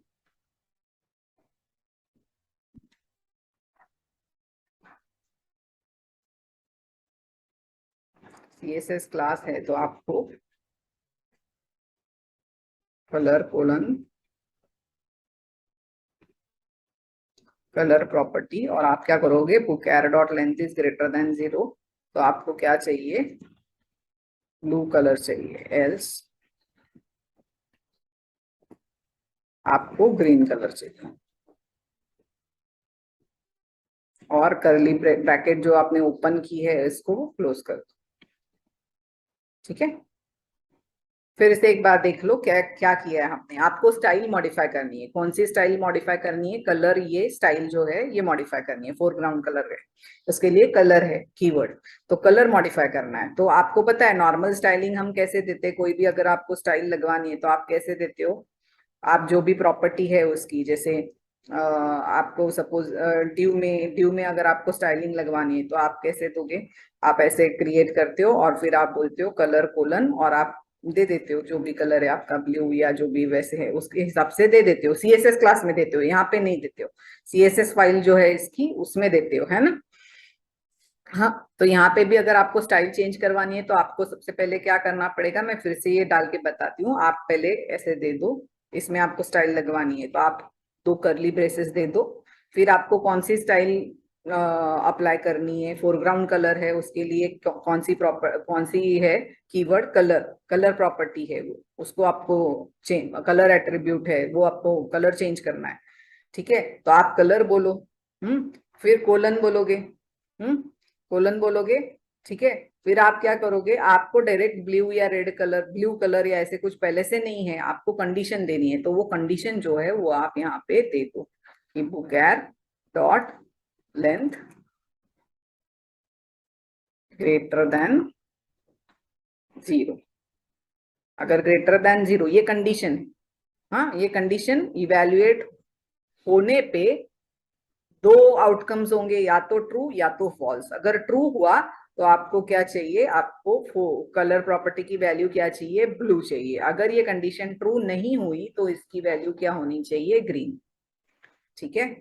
सीएसएस क्लास है तो आपको कलर कोलन कलर प्रॉपर्टी, और आप क्या करोगे, book arr dot length is greater than 0, तो आपको क्या चाहिए, ब्लू कलर चाहिए, एल्स आपको ग्रीन कलर चाहिए। और करली ब्रैकेट जो आपने ओपन की है इसको क्लोज कर दो, ठीक है। फिर से एक बार देख लो क्या क्या किया है हमने। आपको स्टाइल मॉडिफाई करनी है, कौन सी स्टाइल मॉडिफाई करनी है, कलर, ये स्टाइल जो है ये मॉडिफाई करनी है, फोरग्राउंड कलर है, उसके लिए कलर है कीवर्ड, तो कलर मॉडिफाई करना है। तो आपको पता है नॉर्मल स्टाइलिंग हम कैसे देते हैं, कोई भी अगर आपको स्टाइल लगवानी है तो आप कैसे देते हो, आप जो भी प्रॉपर्टी है उसकी, जैसे आपको सपोज ड्यू में अगर आपको स्टाइलिंग लगवानी है तो आप कैसे दोगे, आप ऐसे क्रिएट करते हो और फिर आप बोलते हो कलर कोलन, और आप दे देते हो जो भी कलर है आपका, ब्लू या जो भी वैसे है उसके हिसाब से दे देते हो, सीएसएस क्लास में देते हो, यहाँ पे नहीं देते हो, सीएसएस फाइल जो है इसकी उसमें देते हो, है ना। हाँ, तो यहाँ पे भी अगर आपको स्टाइल चेंज करवानी है तो आपको सबसे पहले क्या करना पड़ेगा, मैं फिर से ये डाल के बताती हूँ। आप पहले ऐसे दे दो, इसमें आपको स्टाइल लगवानी है तो आप दो करली ब्रेसेस दे दो, फिर आपको कौन सी स्टाइल अप्लाई करनी है, फोरग्राउंड कलर है उसके लिए कौन सी है कीवर्ड, कलर, कलर प्रॉपर्टी है वो, उसको आपको चेंज, कलर एट्रीब्यूट है वो, आपको कलर चेंज करना है, ठीक है। तो आप कलर बोलो, फिर कोलन बोलोगे, कोलन बोलोगे, ठीक है। फिर आप क्या करोगे, आपको डायरेक्ट ब्लू या रेड कलर, ब्लू कलर या ऐसे कुछ पहले से नहीं है, आपको कंडीशन देनी है, तो वो कंडीशन जो है वो आप यहाँ पे दे दो कि बुकैर डॉट लेंथ ग्रेटर देन 0। अगर ग्रेटर देन 0 ये कंडीशन है, हाँ, ये कंडीशन इवेल्युएट होने पे दो आउटकम्स होंगे, या तो ट्रू या तो फॉल्स। अगर ट्रू हुआ तो आपको क्या चाहिए, आपको कलर प्रॉपर्टी की वैल्यू क्या चाहिए, ब्लू चाहिए। अगर ये कंडीशन ट्रू नहीं हुई तो इसकी वैल्यू क्या होनी चाहिए, ग्रीन, ठीक है।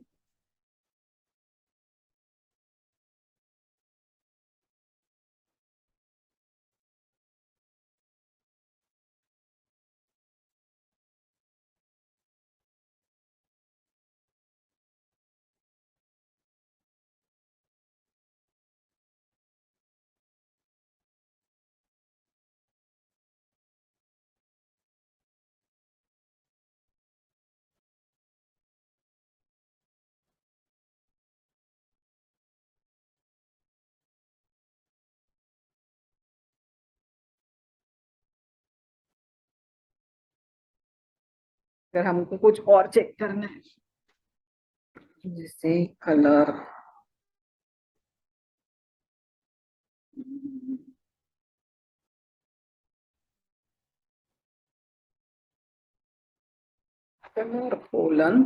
अगर हमको कुछ और चेक करना है, जैसे colour, colour colon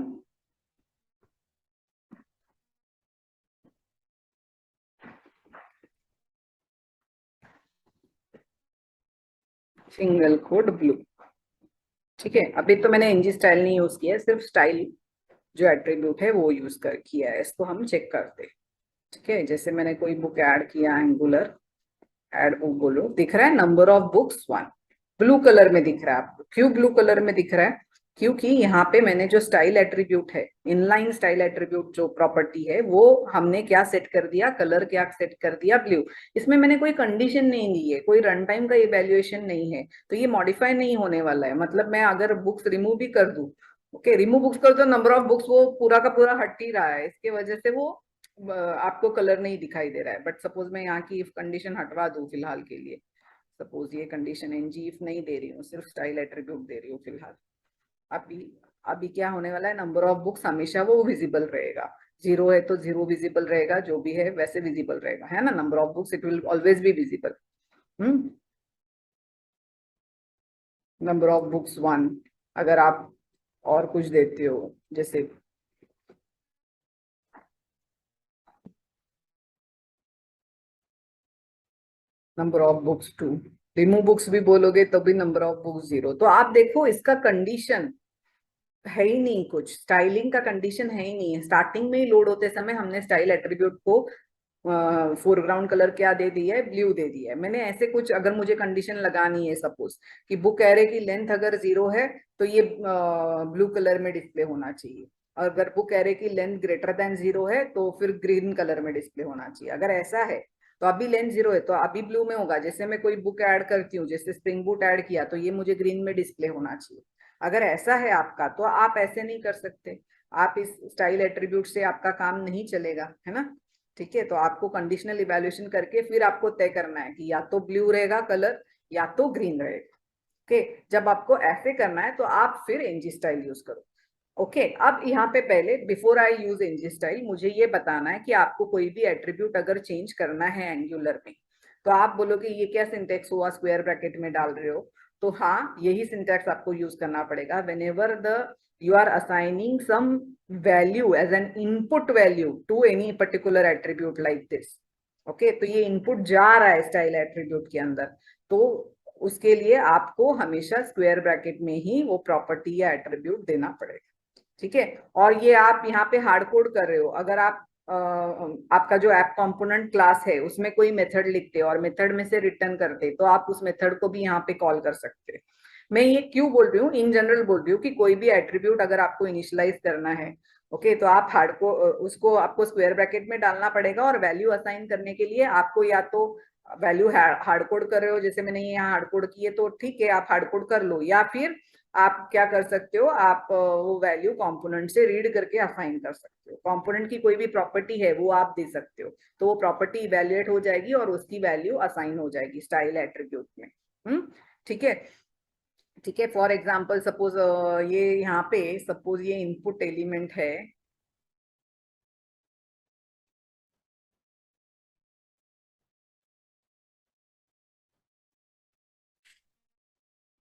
single code blue, ठीक है। अभी तो मैंने एनजी स्टाइल नहीं यूज किया है, सिर्फ स्टाइल जो एट्रीब्यूट है वो यूज कर किया है, इसको हम चेक करते हैं, ठीक है। जैसे मैंने कोई बुक ऐड किया एंगुलर, ऐड बुक बोलो, दिख रहा है number of books 1, blue colour में दिख रहा है आपको। क्यों ब्लू कलर में दिख रहा है? क्योंकि यहाँ पे मैंने जो स्टाइल एट्रीब्यूट है, इनलाइन स्टाइल एट्रीब्यूट जो प्रॉपर्टी है, वो हमने क्या सेट कर दिया, कलर क्या सेट कर दिया, ब्लू। इसमें मैंने कोई कंडीशन नहीं दी है, कोई रन टाइम का इवेल्युएशन नहीं है, तो ये मॉडिफाई नहीं होने वाला है। मतलब मैं अगर बुक्स रिमूव भी कर दूं, ओके, रिमूव बुक्स कर दो, नंबर ऑफ बुक्स वो पूरा का पूरा हट ही रहा है, इसके वजह से वो आपको कलर नहीं दिखाई दे रहा है। बट सपोज मैं यहाँ की इफ कंडीशन हटवा दूं फिलहाल के लिए, सपोज ये कंडीशन एनजी इफ नहीं दे रही हूँ, सिर्फ स्टाइल एट्रीब्यूट दे रही हूँ फिलहाल, अभी अभी क्या होने वाला है, नंबर ऑफ बुक्स हमेशा वो विजिबल रहेगा। जीरो है तो जीरो विजिबल रहेगा, जो भी है वैसे विजिबल रहेगा, है ना, number of books it will always be visible. Number of books 1, अगर आप और कुछ देते हो, जैसे number of books 2, remove books भी बोलोगे तो भी नंबर ऑफ बुक्स 0, तो आप देखो इसका कंडीशन है ही नहीं, कुछ स्टाइलिंग का कंडीशन है ही नहीं है। स्टार्टिंग में ही लोड होते समय हमने स्टाइल एट्रीब्यूट को फोरग्राउंड कलर क्या दे दिया है, ब्लू दे दिया है। मैंने ऐसे कुछ, अगर मुझे कंडीशन लगानी है, सपोज कि बुक एरे की लेंथ अगर 0 है तो ये ब्लू कलर में डिस्प्ले होना चाहिए, और अगर बुक एरे की लेंथ ग्रेटर देन 0 है तो फिर ग्रीन कलर में डिस्प्ले होना चाहिए। अगर ऐसा है तो अभी लेंथ 0 है तो अभी ब्लू में होगा। जैसे मैं कोई बुक ऐड करती हूँ, जैसे स्प्रिंग बूट ऐड किया, तो ये मुझे ग्रीन में डिस्प्ले होना चाहिए। अगर ऐसा है आपका, तो आप ऐसे नहीं कर सकते, आप इस स्टाइल एट्रीब्यूट से आपका काम नहीं चलेगा, है ना। ठीक है, तो आपको कंडीशनल इवैल्यूएशन करके फिर आपको तय करना है कि या तो ब्लू रहेगा कलर या तो ग्रीन रहेगा। ओके, जब आपको ऐसे करना है तो आप फिर एनजी स्टाइल यूज करो। ओके, अब यहाँ पे पहले before I use ngStyle मुझे ये बताना है कि आपको कोई भी एट्रीब्यूट अगर चेंज करना है एंगुलर में, तो आप बोलोगे ये क्या सिंटेक्स हुआ, स्क्वायर ब्रैकेट में डाल रहे हो, तो हाँ यही सिंटेक्स आपको यूज करना पड़ेगा। Whenever the you are assigning some value as an input value to any particular attribute like this, okay, तो ये इनपुट जा रहा है स्टाइल एट्रीब्यूट के अंदर, तो उसके लिए आपको हमेशा स्क्वायर ब्रैकेट में ही वो प्रॉपर्टी या एट्रीब्यूट देना पड़ेगा। ठीक है, और ये आप यहाँ पे हार्ड कोड कर रहे हो, अगर आप आपका जो ऐप कंपोनेंट क्लास है उसमें कोई मेथड लिखते हो और मेथड में से रिटर्न करते, तो आप उस मेथड को भी यहाँ पे कॉल कर सकते हैं। मैं ये क्यों बोल रही हूँ, इन जनरल बोल रही हूँ कि कोई भी एट्रीब्यूट अगर आपको इनिशियलाइज करना है, ओके, तो आप हार्ड को उसको आपको स्क्वायर ब्रैकेट में डालना पड़ेगा, और वैल्यू असाइन करने के लिए आपको या तो वैल्यू हार्ड कोड कर रहे हो, जैसे मैंने यहाँ हार्ड कोड किए तो ठीक है आप हार्ड कोड कर लो, या फिर आप क्या कर सकते हो, आप वो वैल्यू कंपोनेंट से रीड करके असाइन कर सकते हो। कंपोनेंट की कोई भी प्रॉपर्टी है वो आप दे सकते हो, तो वो प्रॉपर्टी इवेल्युएट हो जाएगी और उसकी वैल्यू असाइन हो जाएगी स्टाइल एट्रीब्यूट में। ठीक है, ठीक है, फॉर एग्जाम्पल सपोज ये यहाँ पे सपोज ये इनपुट एलिमेंट है,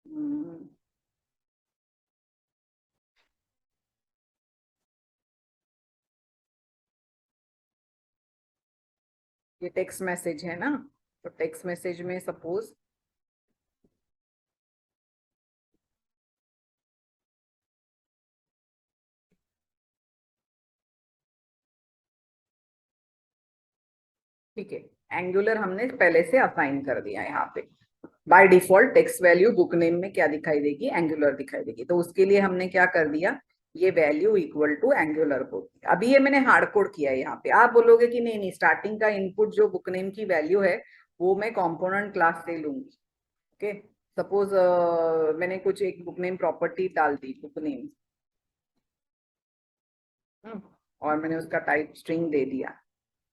हम्म, ये टेक्स्ट मैसेज है ना, तो टेक्स्ट मैसेज में सपोज ठीक है, एंगुलर हमने पहले से असाइन कर दिया यहाँ पे। By default text value book name में क्या दिखाई देगी, एंगुलर दिखाई देगी, तो उसके लिए हमने क्या कर दिया, ये वैल्यू इक्वल टू एंगुलर को। अभी ये मैंने हार्ड कोड किया है यहाँ पे। आप बोलोगे कि नहीं नहीं, स्टार्टिंग का इनपुट जो बुक नेम की वैल्यू है वो मैं कंपोनेंट क्लास से लूंगी। ओके, सपोज मैंने कुछ एक बुक नेम प्रॉपर्टी डाल दी, बुक नेम, और मैंने उसका टाइप स्ट्रिंग दे दिया।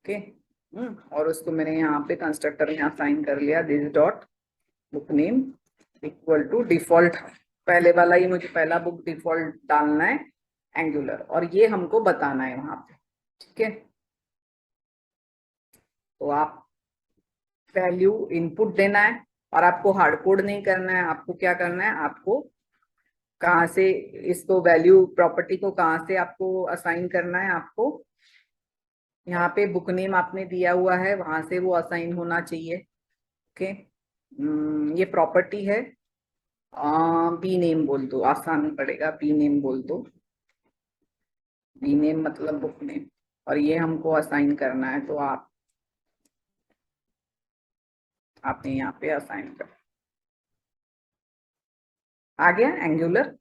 ओके, और उसको मैंने यहाँ पे कंस्ट्रक्टर यहाँ साइन कर लिया, this dot book name equal to default, पहले वाला ही मुझे पहला बुक डिफॉल्ट डालना है एंगुलर, और ये हमको बताना है वहां पे। ठीक है, तो आप वैल्यू इनपुट देना है, और आपको हार्ड कोड नहीं करना है, आपको क्या करना है, आपको कहाँ से इसको वैल्यू प्रॉपर्टी को कहाँ से आपको असाइन करना है, आपको यहाँ पे बुक नेम आपने दिया हुआ है वहां से वो असाइन होना चाहिए। ओके, ये प्रॉपर्टी है, बी नेम बोल दो, आसान पड़ेगा, बी नेम बोल दो, बी नेम मतलब बुक नेम, और ये हमको असाइन करना है, तो आपने यहाँ पे असाइन कर, आ गया एंगुलर।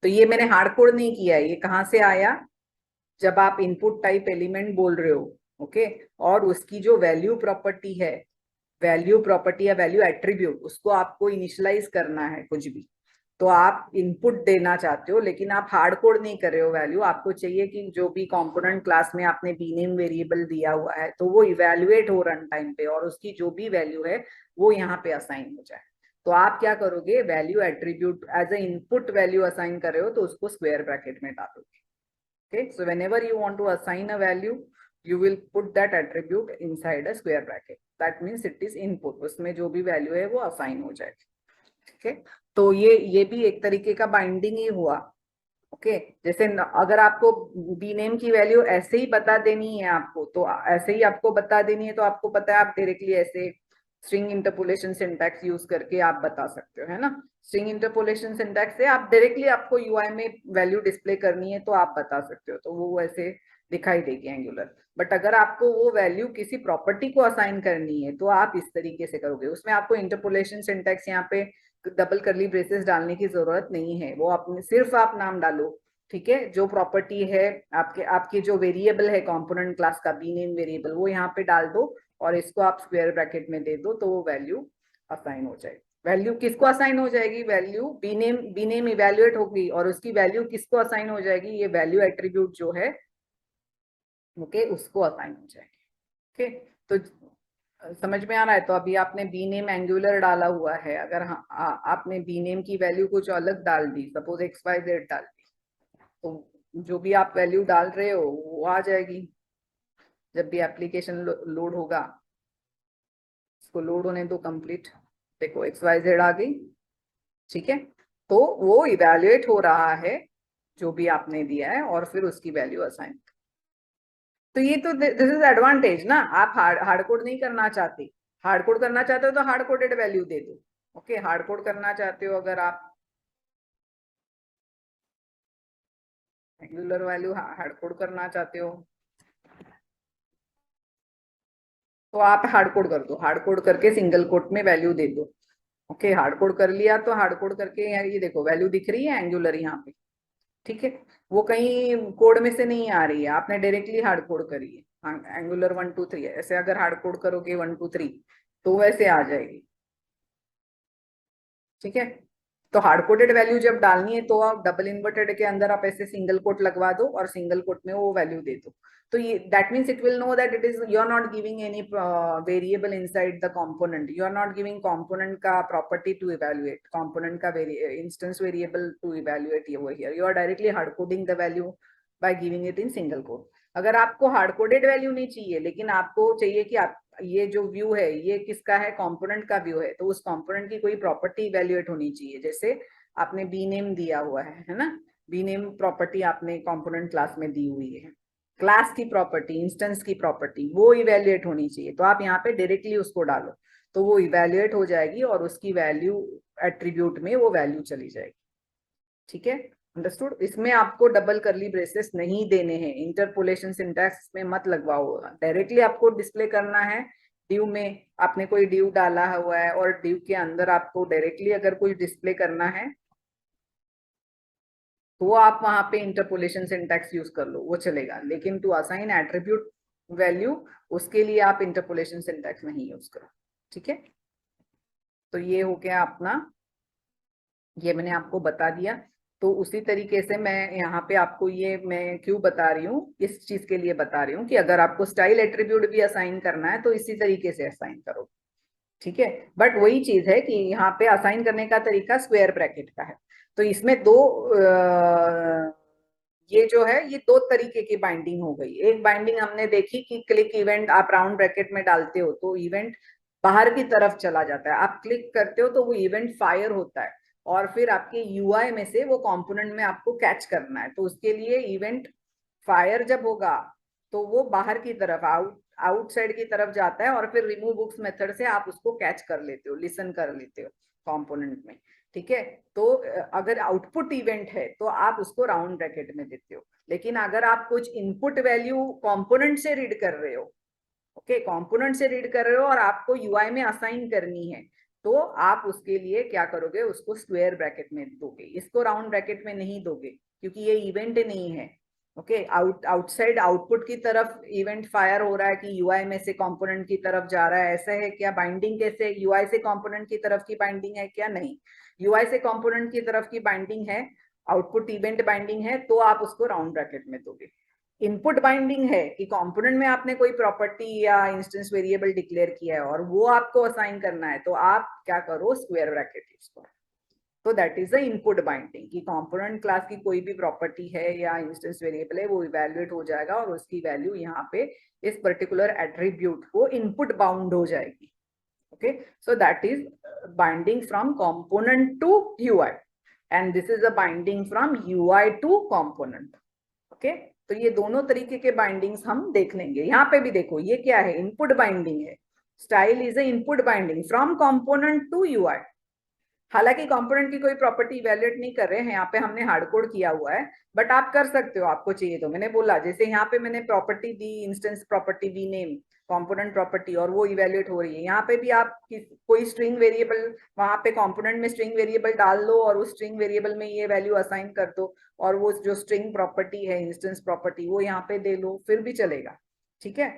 तो ये मैंने हार्ड कोड नहीं किया, ये कहाँ से आया, जब आप इनपुट टाइप एलिमेंट बोल रहे हो, ओके, और उसकी जो वैल्यू प्रॉपर्टी है, वैल्यू प्रॉपर्टी या वैल्यू एट्रीब्यूट, उसको आपको इनिशियलाइज करना है कुछ भी, तो आप इनपुट देना चाहते हो, लेकिन आप हार्ड कोड नहीं कर रहे हो वैल्यू, आपको चाहिए कि जो भी कंपोनेंट क्लास में आपने बीनेम वेरिएबल दिया हुआ है तो वो इवेल्युएट हो रन टाइम पे, और उसकी जो भी वैल्यू है वो यहाँ पे असाइन हो जाए। तो आप क्या करोगे, value attribute as a input value assign कर रहे हो तो उसको स्क्वायर ब्रैकेट में डालोगे। Okay, so whenever you want to assign a value, you will put that attribute inside a square bracket. That means it is input. उसमें जो भी वैल्यू है वो असाइन हो जाएगी। ठीक है, तो ये भी एक तरीके का बाइंडिंग ही हुआ। ओके, जैसे अगर आपको बी नेम की वैल्यू ऐसे ही बता देनी है आपको, तो ऐसे ही आपको बता देनी है, तो आपको पता है आप डायरेक्टली ऐसे स्ट्रिंग इंटरपोलेशन सिंटैक्स यूज करके आप बता सकते हो, है ना। स्ट्रिंग इंटरपोलेशन सिंटैक्स से आप डायरेक्टली, आपको यूआई में वैल्यू डिस्प्ले करनी है तो आप बता सकते हो, तो वो ऐसे दिखाई देगी एंगुलर। बट अगर आपको वो वैल्यू किसी प्रॉपर्टी को असाइन करनी है तो आप इस तरीके से करोगे, उसमें आपको इंटरपोलेशन सिंटैक्स यहाँ पे डबल करली ब्रेसेस डालने की जरूरत नहीं है, वो अपने सिर्फ आप नाम डालो, ठीक है, जो प्रॉपर्टी है आपके जो वेरिएबल है कंपोनेंट क्लास का बी नेम वेरिएबल, वो यहाँ पे डाल दो और इसको आप स्क्वायर ब्रैकेट में दे दो, तो वो वैल्यू असाइन हो जाएगी। वैल्यू किसको असाइन हो जाएगी, वैल्यू बी नेम इवेल्युएट होगी और उसकी वैल्यू किसको असाइन हो जाएगी, ये वैल्यू एट्रीब्यूट जो है, ओके, उसको असाइन हो जाएगी। ओके, तो समझ में आ रहा है। तो अभी आपने बी नेम एंगुलर डाला हुआ है, अगर आपने बी नेम की वैल्यू कुछ अलग डाल दी, सपोज XYZ डाल दी, तो जो भी आप वैल्यू डाल रहे हो वो आ जाएगी। जब भी एप्लीकेशन लोड होगा, इसको लोड होने दो कंप्लीट, देखो XYZ आ गई, ठीक है, तो वो इवेल्युएट हो रहा है जो भी आपने दिया है और फिर उसकी वैल्यू असाइन। तो ये तो दिस इज एडवांटेज ना, आप हार्ड कोड नहीं करना चाहते, हार्ड कोड करना चाहते हो तो हार्ड कोडेड वैल्यू दे दो। ओके, हार्ड कोड करना चाहते हो, अगर आप एंगुलर वैल्यू हार्ड कोड करना चाहते हो तो आप हार्ड कोड कर दो, हार्ड कोड करके सिंगल कोट में वैल्यू दे दो। ओके, हार्ड कोड कर लिया तो हार्ड कोड करके ये देखो वैल्यू दिख रही है एंगुलर यहाँ पे, ठीक है, वो कहीं कोड में से नहीं आ रही है, आपने डायरेक्टली हार्ड कोड करी है, एंगुलर 1 2 3 ऐसे अगर हार्ड कोड करोगे 1 2 3 तो वैसे आ जाएगी। ठीक है, तो हार्ड कोडेड वैल्यू जब डालनी है तो आप डबल इन्वर्टेड के अंदर आप ऐसे सिंगल कोट लगवा दो और सिंगल कोट में वो वैल्यू दे दो, तो ये that means it will know that it is, you are not giving any variable inside the component, you are not giving component का प्रॉपर्टी टू इवैल्यूएट, कंपोनेंट का instance variable to evaluate over here, you are directly hard coding the value by giving it in single quote. अगर आपको hard coded value नहीं चाहिए, लेकिन आपको चाहिए कि आप ये जो व्यू है ये किसका है, कंपोनेंट का व्यू है, तो उस कंपोनेंट की कोई प्रॉपर्टी इवैल्यूएट होनी चाहिए, जैसे आपने बी नेम दिया हुआ है ना, बी नेम प्रॉपर्टी आपने कंपोनेंट क्लास में दी हुई है, क्लास की प्रॉपर्टी, इंस्टेंस की प्रॉपर्टी, वो इवैल्यूएट होनी चाहिए, तो आप यहाँ पे डायरेक्टली उसको डालो तो वो इवैल्यूएट हो जाएगी और उसकी वैल्यू एट्रीब्यूट में वो वैल्यू चली जाएगी। ठीक है, अंडरस्टूड। इसमें आपको डबल करली ब्रेसेस नहीं देने हैं, इंटरपोलेशन सिंटैक्स में मत लगवाओ, डायरेक्टली आपको डिस्प्ले करना है डिव में, आपने कोई डिव डाला हुआ है और डिव के अंदर आपको डायरेक्टली अगर कोई डिस्प्ले करना है तो आप वहां पे इंटरपोलेशन सिंटैक्स यूज कर लो, वो चलेगा, लेकिन टू असाइन एट्रीब्यूट वैल्यू उसके लिए आप इंटरपोलेशन सिंटैक्स नहीं यूज करो। ठीक है, तो ये हो गया अपना, ये मैंने आपको बता दिया। तो उसी तरीके से मैं यहाँ पे आपको ये मैं क्यों बता रही हूँ, इस चीज के लिए बता रही हूँ कि अगर आपको स्टाइल एट्रीब्यूट भी असाइन करना है तो इसी तरीके से असाइन करो। ठीक है, बट वही चीज है कि यहाँ पे असाइन करने का तरीका स्क्वायर ब्रैकेट का है, तो इसमें ये जो है ये दो तरीके की बाइंडिंग हो गई। एक बाइंडिंग हमने देखी कि क्लिक इवेंट आप राउंड ब्रैकेट में डालते हो तो इवेंट बाहर की तरफ चला जाता है, आप क्लिक करते हो तो वो इवेंट फायर होता है और फिर आपके यूआई में से वो कंपोनेंट में आपको कैच करना है, तो उसके लिए इवेंट फायर जब होगा तो वो बाहर की तरफ आउटसाइड की तरफ जाता है और फिर रिमूव बुक्स मेथड से आप उसको कैच कर लेते हो, लिसन कर लेते हो कंपोनेंट में। ठीक है, तो अगर आउटपुट इवेंट है तो आप उसको राउंड ब्रैकेट में देते हो, लेकिन अगर आप कुछ इनपुट वैल्यू कंपोनेंट से रीड कर रहे हो, ओके, कंपोनेंट से रीड कर रहे हो और आपको यूआई में असाइन करनी है, तो आप उसके लिए क्या करोगे, उसको स्क्वायर ब्रैकेट में दोगे, इसको राउंड ब्रैकेट में नहीं दोगे क्योंकि ये इवेंट नहीं है। ओके, आउटसाइड आउटपुट की तरफ इवेंट फायर हो रहा है कि यूआई में से कंपोनेंट की तरफ जा रहा है, ऐसा है क्या? बाइंडिंग कैसे, यूआई से कंपोनेंट की तरफ की बाइंडिंग है क्या? नहीं, यूआई से कंपोनेंट की तरफ की बाइंडिंग है, आउटपुट इवेंट बाइंडिंग है, तो आप उसको राउंड ब्रैकेट में दोगे। इनपुट बाइंडिंग है कि कंपोनेंट में आपने कोई प्रॉपर्टी या इंस्टेंस वेरिएबल डिक्लेयर किया है और वो आपको असाइन करना है, तो आप क्या करो, स्क्वायर ब्रैकेट यूज करो। तो that is the input binding कि कंपोनेंट क्लास की कोई भी प्रॉपर्टी है या इंस्टेंस वेरिएबल है वो इवैल्यूएट हो जाएगा और उसकी वैल्यू यहाँ पे इस पर्टिकुलर एट्रीब्यूट को इनपुट बाउंड हो जाएगी। Okay, so that is binding from component to UI and this is a binding from UI to component. Okay, तो ये दोनों तरीके के बाइंडिंग्स हम देख लेंगे। यहाँ पे भी देखो ये क्या है, इनपुट बाइंडिंग है। Style is a input binding from component to UI. हालांकि कंपोनेंट की कोई प्रॉपर्टी इवैल्यूएट नहीं कर रहे हैं, यहाँ पे हमने हार्ड कोड किया हुआ है, बट आप कर सकते हो आपको चाहिए तो। मैंने बोला जैसे यहाँ पे मैंने property the, instance property the name, component property, और वो इवैल्यूएट हो रही है। यहाँ पे भी आप कोई स्ट्रिंग वेरिएबल वहां पे कंपोनेंट में स्ट्रिंग वेरिएबल डाल दो और उस स्ट्रिंग वेरिएबल में ये वैल्यू असाइन कर दो, और वो जो स्ट्रिंग प्रॉपर्टी है, इंस्टेंस प्रॉपर्टी, वो यहाँ पे दे लो, फिर भी चलेगा। ठीक है,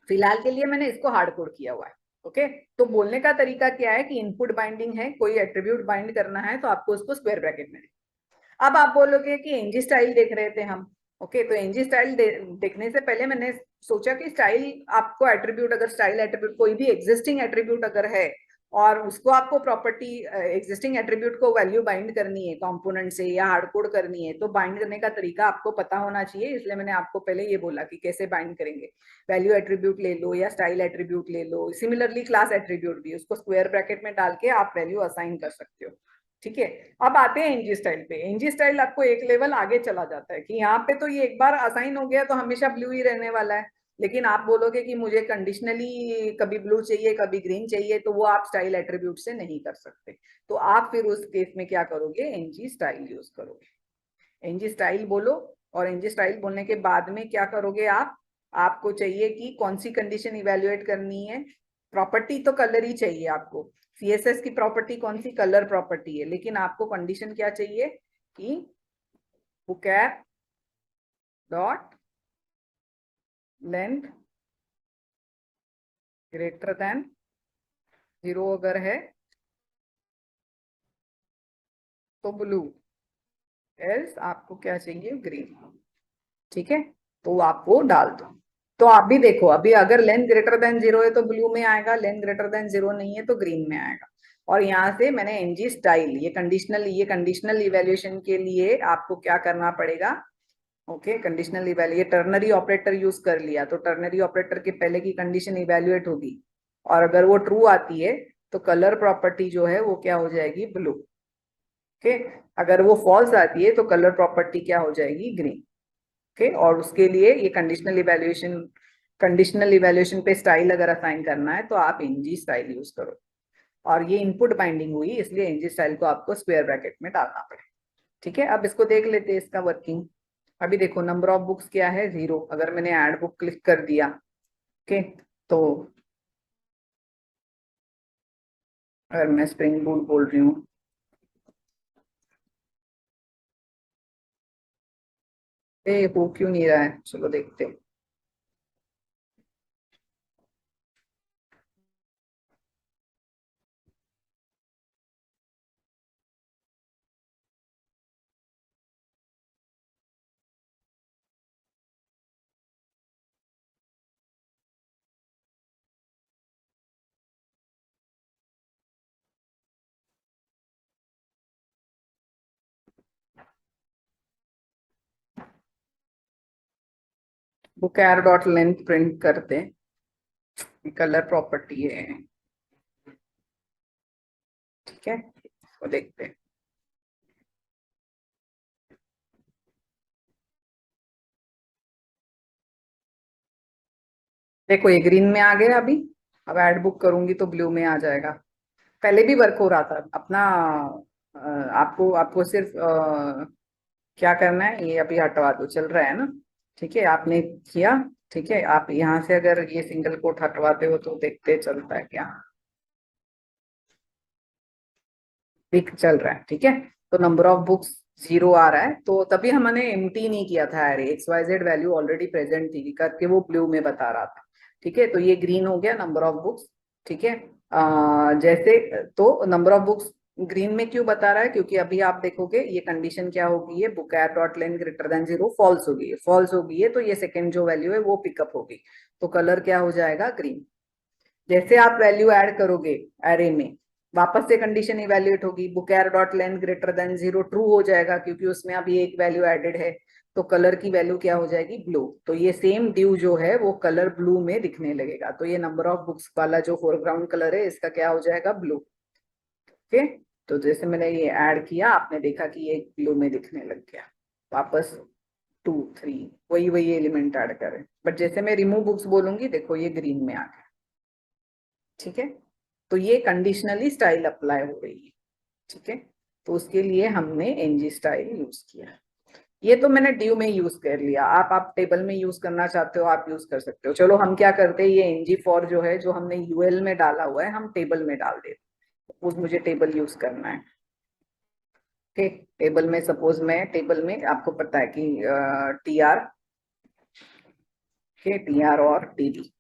फिलहाल के लिए मैंने इसको हार्ड कोड किया हुआ है। ओके, तो बोलने का तरीका क्या है कि इनपुट बाइंडिंग है, कोई एट्रीब्यूट बाइंड करना है तो आपको उसको स्क्वायर ब्रैकेट में। अब आप बोलोगे कि एनजी स्टाइल देख रहे थे हम। ओके, तो एनजी स्टाइल देखने से पहले मैंने सोचा कि स्टाइल आपको एट्रीब्यूट, अगर स्टाइल एट्रीब्यूट कोई भी एग्जिस्टिंग एट्रीब्यूट अगर है और उसको आपको प्रॉपर्टी एग्जिस्टिंग एट्रीब्यूट को वैल्यू बाइंड करनी है कंपोनेंट से या हार्ड कोड करनी है, तो बाइंड करने का तरीका आपको पता होना चाहिए। इसलिए मैंने आपको पहले ये बोला कि कैसे बाइंड करेंगे। वैल्यू एट्रीब्यूट ले लो या स्टाइल एट्रीब्यूट ले लो, सिमिलरली क्लास एट्रीब्यूट भी, उसको स्क्वायर ब्रैकेट में डाल के आप वैल्यू असाइन कर सकते हो। ठीक है, अब आते हैं एनजी स्टाइल पे। एनजी स्टाइल आपको एक लेवल आगे चला जाता है कि यहाँ पे तो ये एक बार असाइन हो गया तो हमेशा ब्लू ही रहने वाला है, लेकिन आप बोलोगे कि मुझे कंडीशनली कभी ब्लू चाहिए कभी ग्रीन चाहिए, तो वो आप स्टाइल एट्रीब्यूट से नहीं कर सकते। तो आप फिर उस केस में क्या करोगे, एनजी स्टाइल यूज करोगे। एनजी स्टाइल बोलो, और एनजी स्टाइल बोलने के बाद में क्या करोगे आप, आपको चाहिए कि कौन सी कंडीशन इवेल्युएट करनी है। प्रॉपर्टी तो कलर ही चाहिए आपको, सीएसएस की प्रॉपर्टी कौन सी, कलर प्रॉपर्टी है, लेकिन आपको कंडीशन क्या चाहिए कि बुकैप डॉट लेंथ ग्रेटर देन 0 अगर है तो ब्लू, एल्स आपको क्या चाहिए, ग्रीन। ठीक है, तो आप वो डाल दो। तो आप भी देखो, अभी अगर लेंथ ग्रेटर देन 0 है तो ब्लू में आएगा, लेंथ ग्रेटर देन 0 नहीं है तो ग्रीन में आएगा। और यहाँ से मैंने एनजी स्टाइल, ये कंडीशनल इवेल्युएशन के लिए आपको क्या करना पड़ेगा। ओके, कंडीशनल इवेल्यू, टर्नरी ऑपरेटर यूज कर लिया तो टर्नरी ऑपरेटर के पहले की कंडीशन इवेल्युएट होगी, और अगर वो ट्रू आती है तो कलर प्रॉपर्टी जो है वो क्या हो जाएगी, ब्लू। ओके, अगर वो फॉल्स आती है तो कलर प्रॉपर्टी क्या हो जाएगी, ग्रीन। ओके, और उसके लिए ये कंडीशनल इवेल्युएशन पे स्टाइल अगर असाइन करना है तो आप एनजी स्टाइल यूज करो। और ये इनपुट बाइंडिंग हुई, इसलिए एनजी स्टाइल को आपको स्क्वायर ब्रैकेट में डालना पड़ेगा। ठीक है, अब इसको देख लेते हैं इसका वर्किंग। अभी देखो नंबर ऑफ बुक्स क्या है, 0। अगर मैंने ऐड बुक क्लिक कर दिया, ओके, तो अगर मैं स्प्रिंग बूट बोल रही हूँ, हो क्यों नहीं रहा है, चलो देखते हैं। Book arr dot length print करते हैं, कलर प्रॉपर्टी है। ठीक है, तो देखते हैं। देखो ये ग्रीन में आ गया अभी, अब ऐड बुक करूंगी तो ब्लू में आ जाएगा। पहले भी वर्क हो रहा था अपना। आपको आपको सिर्फ क्या करना है, ये अभी हटवा दो, चल रहा है ना। ठीक है, आपने किया, ठीक है, आप यहाँ से अगर ये सिंगल कोट हटवाते हो तो देखते चलता है क्या, पिक चल रहा है। ठीक है, तो नंबर ऑफ बुक्स 0 आ रहा है, तो तभी हमने एम्प्टी नहीं किया था array, XYZ value already present थी करके वो ब्लू में बता रहा था। ठीक है, तो ये ग्रीन हो गया नंबर ऑफ बुक्स। ठीक है, जैसे तो नंबर ऑफ बुक्स ग्रीन में क्यों बता रहा है, क्योंकि अभी आप देखोगे ये कंडीशन क्या होगी, है बुकैर डॉट लेन ग्रेटर देन 0 फॉल्स होगी, फॉल्स होगी है, तो ये सेकंड जो वैल्यू है वो पिकअप होगी, तो कलर क्या हो जाएगा, ग्रीन। जैसे आप वैल्यू ऐड करोगे एरे में, वापस से कंडीशन इवैल्यूएट होगी, बुकेर dot length greater than 0 true हो जाएगा, क्योंकि उसमें अभी एक वैल्यू एडेड है, तो कलर की वैल्यू क्या हो जाएगी, ब्लू। तो ये सेम ड्यू जो है वो कलर ब्लू में दिखने लगेगा, तो ये नंबर ऑफ बुक्स वाला जो फोरग्राउंड कलर है इसका क्या हो जाएगा, ब्लू। ओके, तो जैसे मैंने ये ऐड किया, आपने देखा कि ये ब्लू में दिखने लग गया, वापस 2 3 वही वही एलिमेंट ऐड करें, बट जैसे मैं रिमूव बुक्स बोलूंगी, देखो ये ग्रीन में आ गया। ठीक है, तो ये कंडीशनली स्टाइल अप्लाई हो रही है। ठीक है, तो उसके लिए हमने एनजी स्टाइल यूज किया। ये तो मैंने ड्यू में यूज कर लिया, आप टेबल में यूज करना चाहते हो आप यूज कर सकते हो। चलो हम क्या करते हैं, ये एनजी फॉर जो है जो हमने यूएल में डाला हुआ है हम टेबल में डाल देते, सपोज मुझे टेबल यूज करना है। ठीक, टेबल में सपोज मैं टेबल में, आपको पता है कि टीआर के टीआर और टीडी।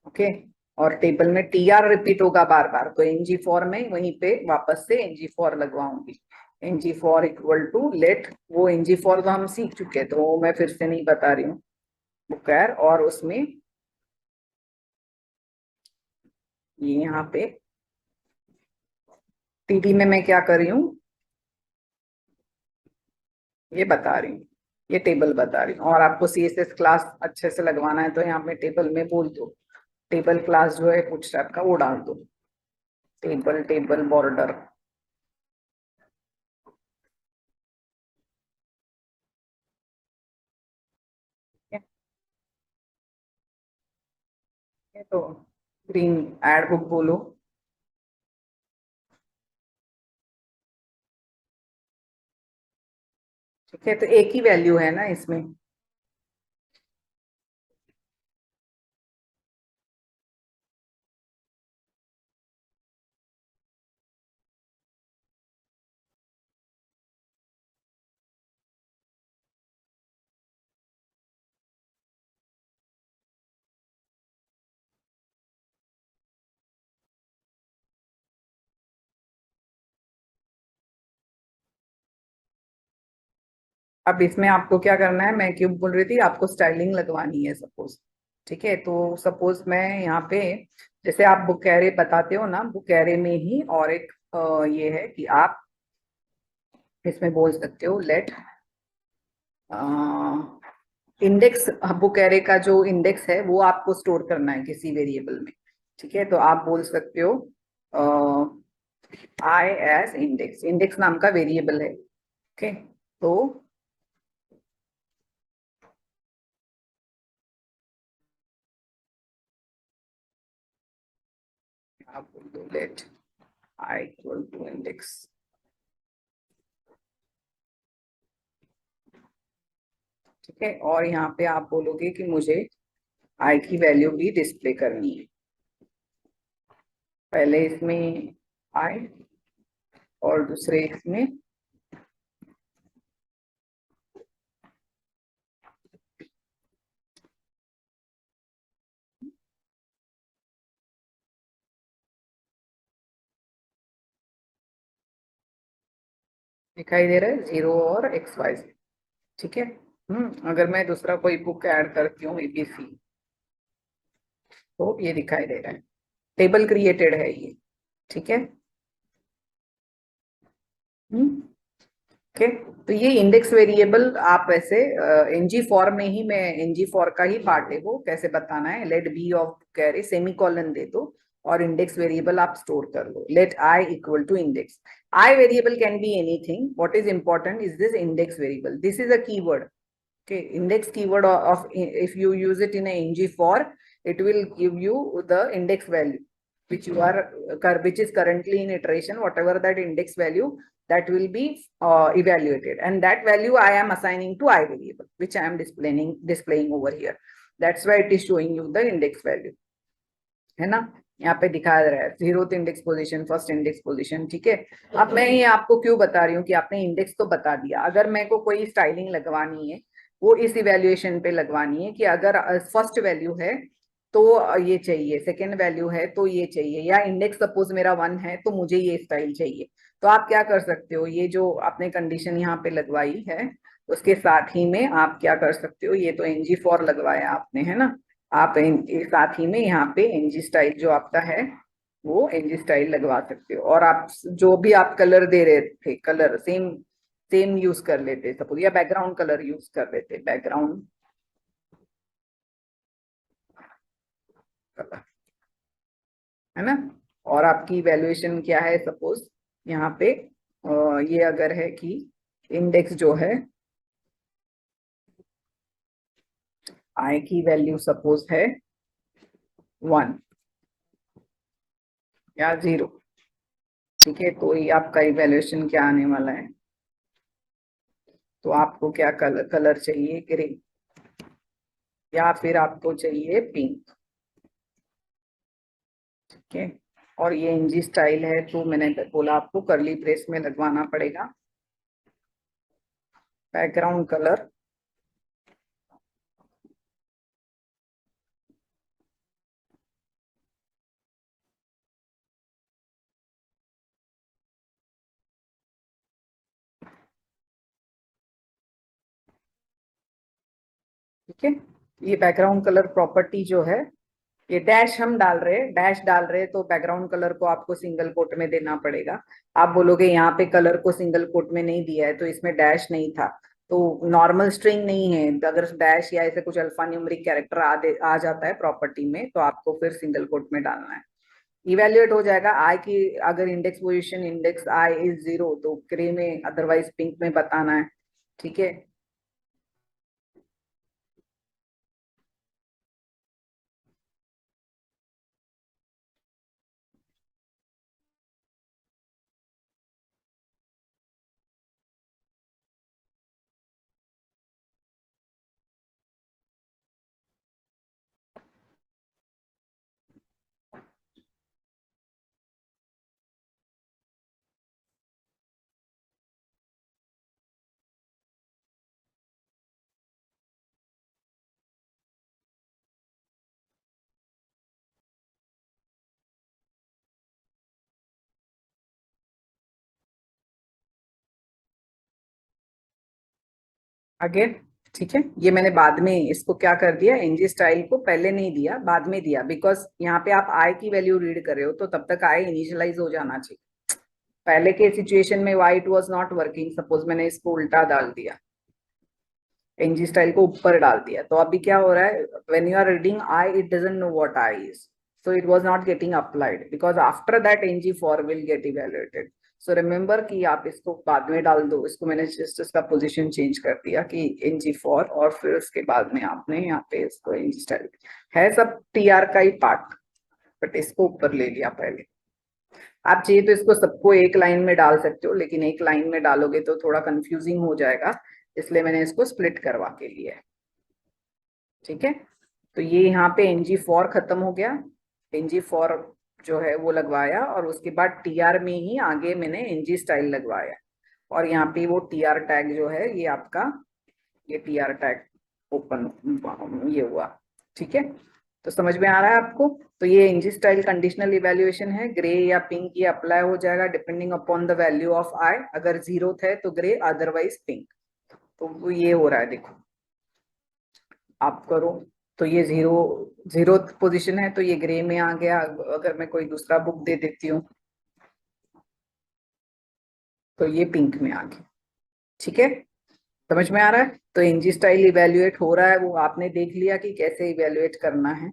ओके, और टेबल में टीआर रिपीट होगा बार बार, तो एनजी फॉर में वहीं पे वापस से एनजी फॉर लगवाऊंगी, NG for equal to let, वो एनजी फॉर तो हम सीख चुके हैं, तो वो मैं फिर से नहीं बता रही हूँ, बुकर, और उसमें ये यहाँ पे टीडी में मैं क्या कर रही हूँ, ये बता रही हूँ, ये टेबल बता रही हूँ, और आपको सीएसएस क्लास अच्छे से लगवाना है तो यहाँ पे टेबल में बोल दो, टेबल क्लास जो है बूटस्ट्रैप का वो डाल दो, टेबल टेबल बॉर्डर। तो ग्रीन एड बुक बोलो। ठीक है, तो एक ही वैल्यू है ना इसमें। अब इसमें आपको क्या करना है, मैं क्यों बोल रही थी, आपको स्टाइलिंग लगवानी है सपोज। ठीक है, तो सपोज मैं यहाँ पे, जैसे आप बुकैरे बताते हो ना, बुकैरे में ही और एक ये है कि आप इसमें बोल सकते हो लेट इंडेक्स, बुकैरे का जो इंडेक्स है वो आपको स्टोर करना है किसी वेरिएबल में। ठीक है, तो आप बोल सकते हो आई एज इंडेक्स, इंडेक्स नाम का वेरिएबल है। ओके, तो आप बोल दो let I equal to index. ठीक है, और यहाँ पे आप बोलोगे कि मुझे आई की वैल्यू भी डिस्प्ले करनी है, पहले इसमें आई और दूसरे इसमें दिखाई दे रहा है 0 और XYZ। ठीक है, अगर मैं दूसरा कोई बुक ऐड करती हूँ ABC, तो ये दिखाई दे रहा है, टेबल क्रिएटेड है ये। ठीक है, हम्म ओके, तो ये इंडेक्स वेरिएबल आप वैसे एनजी फॉर में ही, मैं एनजी फॉर का ही पार्ट है वो, कैसे बताना है, लेट बी ऑफ कैरे सेमी कॉलन दे दो और इंडेक्स वेरिएबल आप स्टोर कर लो, let I equal to index. I variable can be anything, what is important is this index variable, this is a keyword. Okay, index keyword of if you use it in a ng for, it will give you the index value which you are which is currently in iteration, whatever that index value, that will be evaluated, and that value I am assigning to I variable, which I am displaying over here. That's why it is showing you the index value, है ना। यहाँ पे दिखा रहा है 0th index position, 1st index position, ठीक है। अब मैं ये आपको क्यों बता रही हूँ कि आपने इंडेक्स तो बता दिया, अगर मेरे को कोई स्टाइलिंग लगवानी है वो इस इवेल्युएशन पे लगवानी है कि अगर फर्स्ट वैल्यू है तो ये चाहिए, सेकेंड वैल्यू है तो ये चाहिए, या इंडेक्स सपोज मेरा 1 है तो मुझे ये स्टाइल चाहिए। तो आप क्या कर सकते हो, ये जो आपने कंडीशन यहाँ पे लगवाई है उसके साथ ही में आप क्या कर सकते हो, ये तो ng4 लगवाया आपने, है ना। आप साथ ही में यहाँ पे ng स्टाइल जो आपका है वो ng स्टाइल लगवा सकते हो, और आप जो भी आप कलर दे रहे थे कलर सेम सेम यूज कर लेते सपोज, या बैकग्राउंड कलर यूज कर लेते, बैकग्राउंड कलर, है ना। और आपकी वैल्यूएशन क्या है, सपोज यहाँ पे ये अगर है कि इंडेक्स जो है आई की वैल्यू सपोज है 1 या 0, ठीक है। तो ये आपका इवैल्यूएशन क्या आने वाला है, तो आपको क्या कलर चाहिए, ग्रे, या फिर आपको चाहिए पिंक, ठीक है। और ये एनजी स्टाइल है तो मैंने बोला आपको करली ब्रेस में लगवाना पड़ेगा बैकग्राउंड कलर, ठीक है। ये बैकग्राउंड कलर प्रॉपर्टी जो है, ये डैश हम डाल रहे हैं, डैश डाल रहे हैं तो बैकग्राउंड कलर को आपको सिंगल कोट में देना पड़ेगा। आप बोलोगे यहाँ पे कलर को सिंगल कोट में नहीं दिया है तो इसमें डैश नहीं था, तो नॉर्मल स्ट्रिंग नहीं है, अगर डैश या ऐसे कुछ अल्फा न्यूमेरिक कैरेक्टर आ जाता है प्रॉपर्टी में तो आपको फिर सिंगल कोट में डालना है। इवेल्युएट हो जाएगा आई की, अगर index position index I is 0 तो ग्रे में, अदरवाइज पिंक में बताना है, ठीक है। आगे, ठीक है। ये मैंने बाद में इसको क्या कर दिया, एनजी स्टाइल को पहले नहीं दिया, बाद में दिया, बिकॉज यहाँ पे आप आई की वैल्यू रीड कर रहे हो तो तब तक आई इनिशियलाइज हो जाना चाहिए। पहले के सिचुएशन में why it was not working, suppose मैंने इसको उल्टा डाल दिया, एनजी स्टाइल को ऊपर डाल दिया, तो अभी क्या हो रहा है, when you are reading I it doesn't know what I is, so it was not getting applied, because after that ng4 will get evaluated. So remember कि आप इसको बाद में डाल दो, इसको मैंने जस्ट इसका पोजीशन चेंज कर दिया कि ng4, और फिर उसके बाद में आपने यहाँ पे इसको ng स्टाइल है, सब टीआर का ही पार्ट, बट इसको ऊपर ले लिया पहले। आप चाहिए तो इसको सबको एक लाइन में डाल सकते हो, लेकिन एक लाइन में डालोगे तो थोड़ा कंफ्यूजिंग हो जाएगा, इसलिए मैंने इसको स्प्लिट करवा के लिया है, ठीक है। तो ये यहाँ पे ng4 खत्म हो गया, ng4 जो है वो लगवाया, और उसके बाद टीआर में ही आगे मैंने ng स्टाइल लगवाया, और यहाँ पे वो टीआर टैग जो है ये आपका, ये टीआर टैग ओपन ये हुआ, ठीक है। तो समझ में आ रहा है आपको। तो ये ng स्टाइल कंडीशनल इवेल्युएशन है, ग्रे या पिंक ये अप्लाई हो जाएगा depending upon the value of I, अगर 0 है तो ग्रे, अदरवाइज पिंक। तो ये हो रहा है, देखो आप करो तो ये 0 पोजीशन है तो ये ग्रे में आ गया, अगर मैं कोई दूसरा बुक दे देती हूँ तो ये पिंक में आ गया, ठीक है। समझ में आ रहा है। तो एनजी स्टाइल इवेल्युएट हो रहा है, वो आपने देख लिया कि कैसे इवेल्युएट करना है,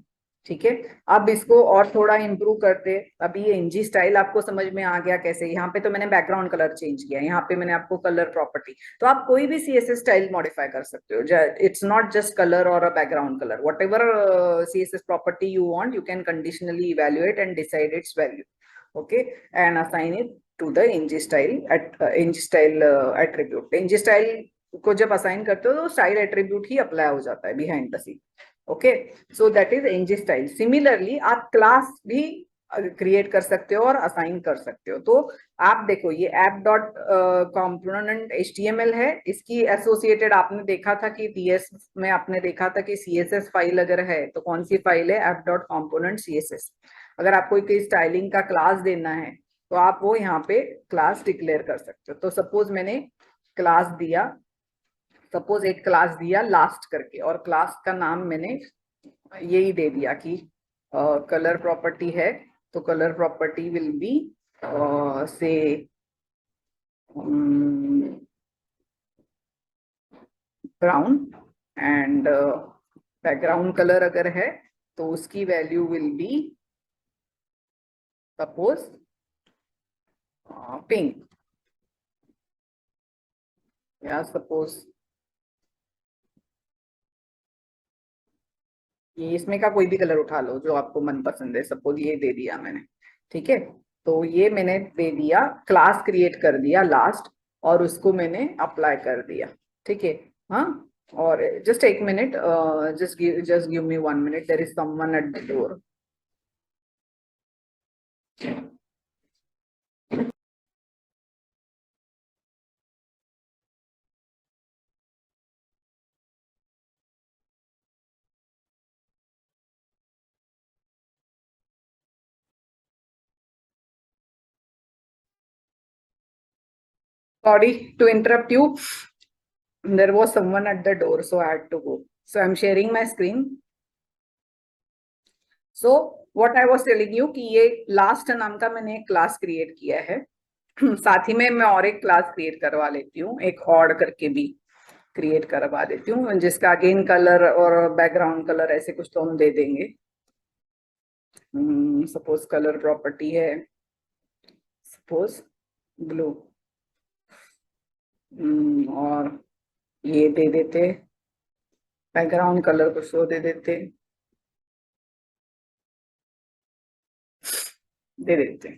ठीक है। अब इसको और थोड़ा इंप्रूव करते, अभी ये एनजी स्टाइल आपको समझ में आ गया कैसे, यहाँ पे तो मैंने बैकग्राउंड कलर चेंज किया, यहाँ पे मैंने आपको कलर प्रॉपर्टी, तो आप कोई भी सीएसएस स्टाइल मॉडिफाई कर सकते हो, इट्स नॉट जस्ट कलर और a background colour, whatever CSS property you want you can conditionally evaluate and decide its value, okay, and assign it to the ngStyle attribute. NgStyle को जब assign करते हो तो style attribute ही apply हो जाता है behind the scene, okay, so that is ngStyle. Similarly आप class भी क्रिएट कर सकते हो और असाइन कर सकते हो। तो आप देखो ये ऐप डॉट कॉम्पोनेंट HTML है, इसकी एसोसिएटेड आपने देखा था कि TS में आपने देखा था कि CSS फाइल अगर है तो कौन सी फाइल है, ऐप डॉट कॉम्पोनेंट CSS। अगर आपको कोई स्टाइलिंग का क्लास देना है तो आप वो यहाँ पे क्लास डिक्लेयर कर सकते हो। तो सपोज मैंने क्लास दिया, सपोज एक क्लास दिया लास्ट करके, और क्लास का नाम मैंने यही दे दिया कि कलर प्रॉपर्टी है, तो कलर प्रॉपर्टी विल बी से ब्राउन एंड बैकग्राउंड कलर अगर है तो उसकी value will be suppose pink, या सपोज ये इसमें का कोई भी कलर उठा लो जो आपको मन पसंद है। सपोज ये दे दिया मैंने, ठीक है। तो ये मैंने दे दिया, क्लास क्रिएट कर दिया लास्ट, और उसको मैंने अप्लाई कर दिया, ठीक है। हाँ, और जस्ट एक minute, just give me 1 minute, there is someone at the door. Sorry to interrupt you. There was someone at the door, so I had to go. So I'm sharing my screen. So what I was telling you कि ये last नाम का मैंने एक class create किया है। साथ ही में मैं और एक क्लास क्रिएट करवा लेती हूँ, एक ऑड करके भी क्रिएट करवा देती हूँ, जिसका अगेन कलर और बैकग्राउंड कलर ऐसे कुछ तो हम दे देंगे। सपोज कलर प्रॉपर्टी है सपोज ब्लू, और ये दे देते बैकग्राउंड कलर को शो दे देते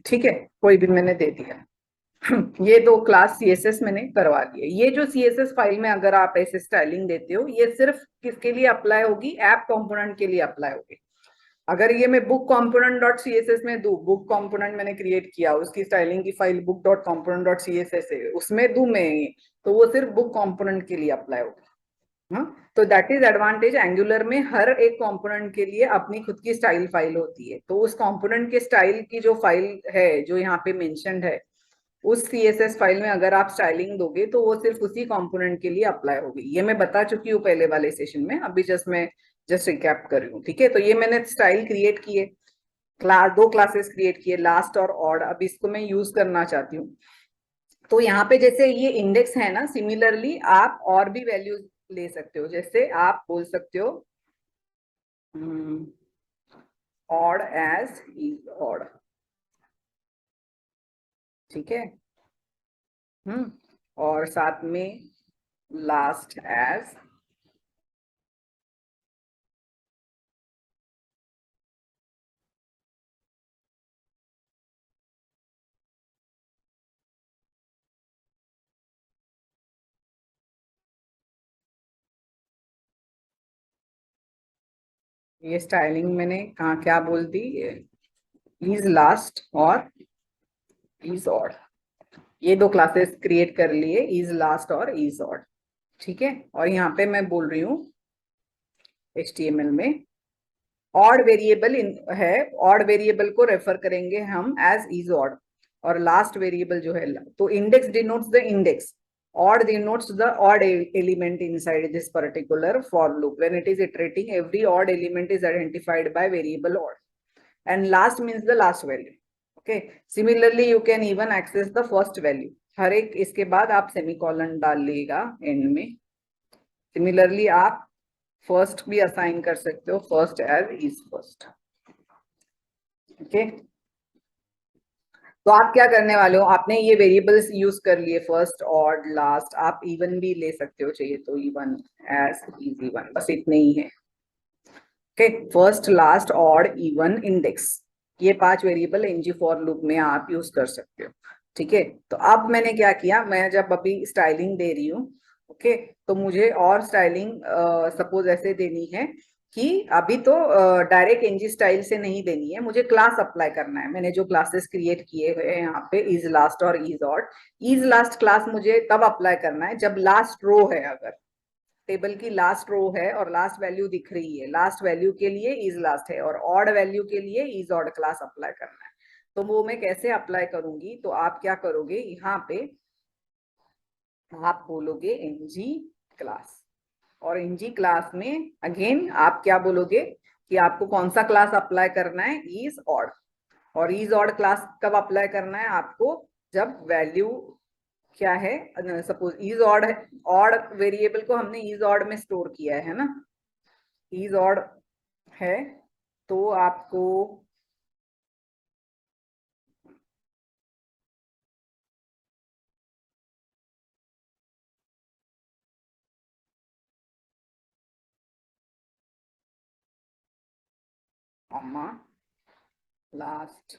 ठीक है, कोई भी मैंने दे दिया। ये दो क्लास CSS मैंने करवा दिए। ये जो CSS फाइल में अगर आप ऐसे स्टाइलिंग देते हो, ये सिर्फ किसके लिए अप्लाई होगी, ऐप कंपोनेंट के लिए अप्लाई होगी। अगर ये मैं बुक कंपोनेंट डॉट CSS में दूं, बुक कंपोनेंट मैंने क्रिएट किया, उसकी स्टाइलिंग की file book dot component dot CSS है, उसमें दूं मैं, तो वो सिर्फ बुक कंपोनेंट के लिए अप्लाई होगी। हाँ, तो दैट इज एडवांटेज एंगुलर में, हर एक कंपोनेंट के लिए अपनी खुद की स्टाइल फाइल होती है। तो उस कंपोनेंट के स्टाइल की जो फाइल है जो यहाँ पे मेंशन्ड है, उस CSS फाइल में अगर आप स्टाइलिंग दोगे तो वो सिर्फ उसी कंपोनेंट के लिए अप्लाई होगी। ये मैं बता चुकी हूँ पहले वाले सेशन में, अभी मैं जस्ट रिकैप कर रही हूँ, ठीक है। तो ये मैंने स्टाइल क्रिएट किए, दो क्लासेस क्रिएट किए, लास्ट और ऑड। अब इसको मैं यूज करना चाहती हूँ, तो यहाँ पे जैसे ये इंडेक्स है ना, सिमिलरली आप और भी वैल्यूज ले सकते हो। जैसे आप बोल सकते हो ऑड एज इज ऑड, ठीक है। और साथ में लास्ट एज ये स्टाइलिंग मैंने कहा क्या बोल दी, इज लास्ट और इज ऑड, ये दो क्लासेस क्रिएट कर लिए, इज लास्ट और इज ऑड, ठीक है। और यहाँ पे मैं बोल रही हूँ HTML में ऑड वेरिएबल है, ऑड वेरिएबल को रेफर करेंगे हम एज इज ऑड, और लास्ट वेरिएबल जो है, तो index denotes the index, odd denotes the odd element inside this particular for loop. When it is iterating, every odd element is identified by variable odd, and last means the last value. Okay, similarly you can even access the first value, हर एक इसके बाद आप semicolon डाल लीजिएगा and में। Similarly आप first भी assign कर सकते हो, first as is first, okay. तो आप क्या करने वाले हो, आपने ये वेरिएबल्स यूज कर लिए, फर्स्ट ऑड लास्ट, आप इवन भी ले सकते हो चाहिए तो, इवन एज इज इवन, बस इतने ही है, okay. First last odd even index, ये 5 वेरिएबल एनजी फॉर लूप में आप यूज कर सकते हो, ठीक है। तो अब मैंने क्या किया, मैं जब अभी स्टाइलिंग दे रही हूँ, ओके, तो मुझे और स्टाइलिंग सपोज ऐसे देनी है कि अभी तो डायरेक्ट एनजी स्टाइल से नहीं देनी है, मुझे क्लास अप्लाई करना है। मैंने जो क्लासेस क्रिएट किए हुए हैं यहाँ पे इज लास्ट और is odd, is last class मुझे तब अप्लाई करना है जब लास्ट रो है, अगर टेबल की लास्ट रो है और लास्ट वैल्यू दिख रही है, लास्ट वैल्यू के लिए इज लास्ट है और ऑड वैल्यू के लिए इज ऑड क्लास अप्लाई करना है। तो वो मैं कैसे अप्लाई करूंगी, तो आप क्या करोगे, यहाँ पे आप बोलोगे एनजी क्लास, और एनजी क्लास में अगेन आप क्या बोलोगे कि आपको कौन सा क्लास अप्लाई करना है, इज ऑड। और इज ऑड क्लास कब अप्लाई करना है आपको, जब वैल्यू क्या है, सपोज इज ऑड है, ऑड वेरिएबल को हमने इज ऑड में स्टोर किया है ना, इज ऑड है, तो आपको कॉमा लास्ट,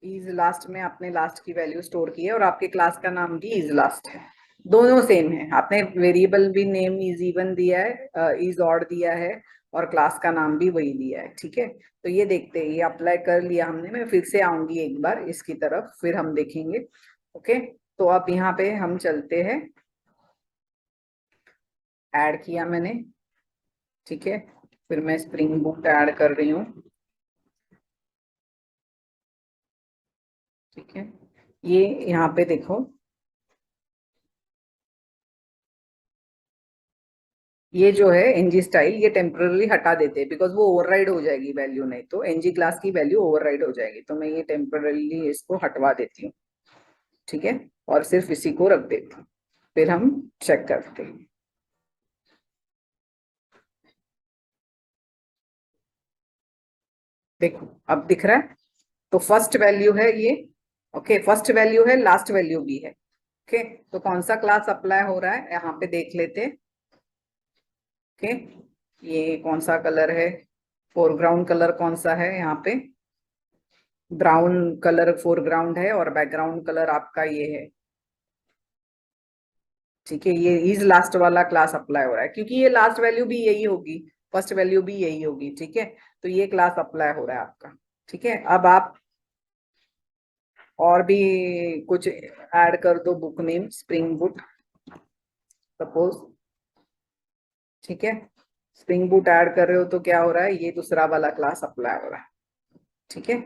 इज लास्ट में आपने लास्ट की वैल्यू स्टोर की है और आपके क्लास का नाम भी इज लास्ट है, दोनों सेम है। आपने वेरिएबल भी नेम इज इवन दिया है, इज ऑड दिया है, और क्लास का नाम भी वही दिया है, ठीक है। तो ये देखते हैं, ये अप्लाई कर लिया हमने, मैं फिर से आऊंगी एक बार इसकी तरफ, फिर हम देखेंगे। ओके, तो अब यहाँ पे हम चलते हैं, ऐड किया मैंने, ठीक है, फिर मैं स्प्रिंग बूट ऐड कर रही हूँ, ठीक है। ये यहाँ पे देखो, ये जो है एनजी स्टाइल, ये टेम्पररी हटा देते हैं बिकॉज वो ओवरराइड हो जाएगी वैल्यू, नहीं तो एनजी क्लास की वैल्यू ओवरराइड हो जाएगी, तो मैं ये टेम्परली इसको हटवा देती हूँ, ठीक है, और सिर्फ इसी को रख देती हूँ, फिर हम चेक करते हैं। देखो अब दिख रहा है, तो फर्स्ट वैल्यू है ये, ओके, फर्स्ट वैल्यू है, लास्ट वैल्यू भी है, ओके। तो कौन सा क्लास अप्लाई हो रहा है यहाँ पे देख लेते हैं, ओके। ये कौन सा कलर है, फोरग्राउंड कलर कौन सा है यहाँ पे, ब्राउन कलर फोरग्राउंड है और बैकग्राउंड कलर आपका ये है, ठीक है। ये इज लास्ट वाला क्लास अप्लाई हो रहा है क्योंकि ये लास्ट वैल्यू भी यही होगी, फर्स्ट वैल्यू भी यही होगी, ठीक है। तो ये क्लास अप्लाई हो रहा है आपका, ठीक है। अब आप और भी कुछ ऐड कर दो, book name spring book suppose, ठीक है। स्प्रिंग बूट ऐड कर रहे हो तो क्या हो रहा है, ये दूसरा वाला क्लास अप्लाई हो रहा है, ठीक है।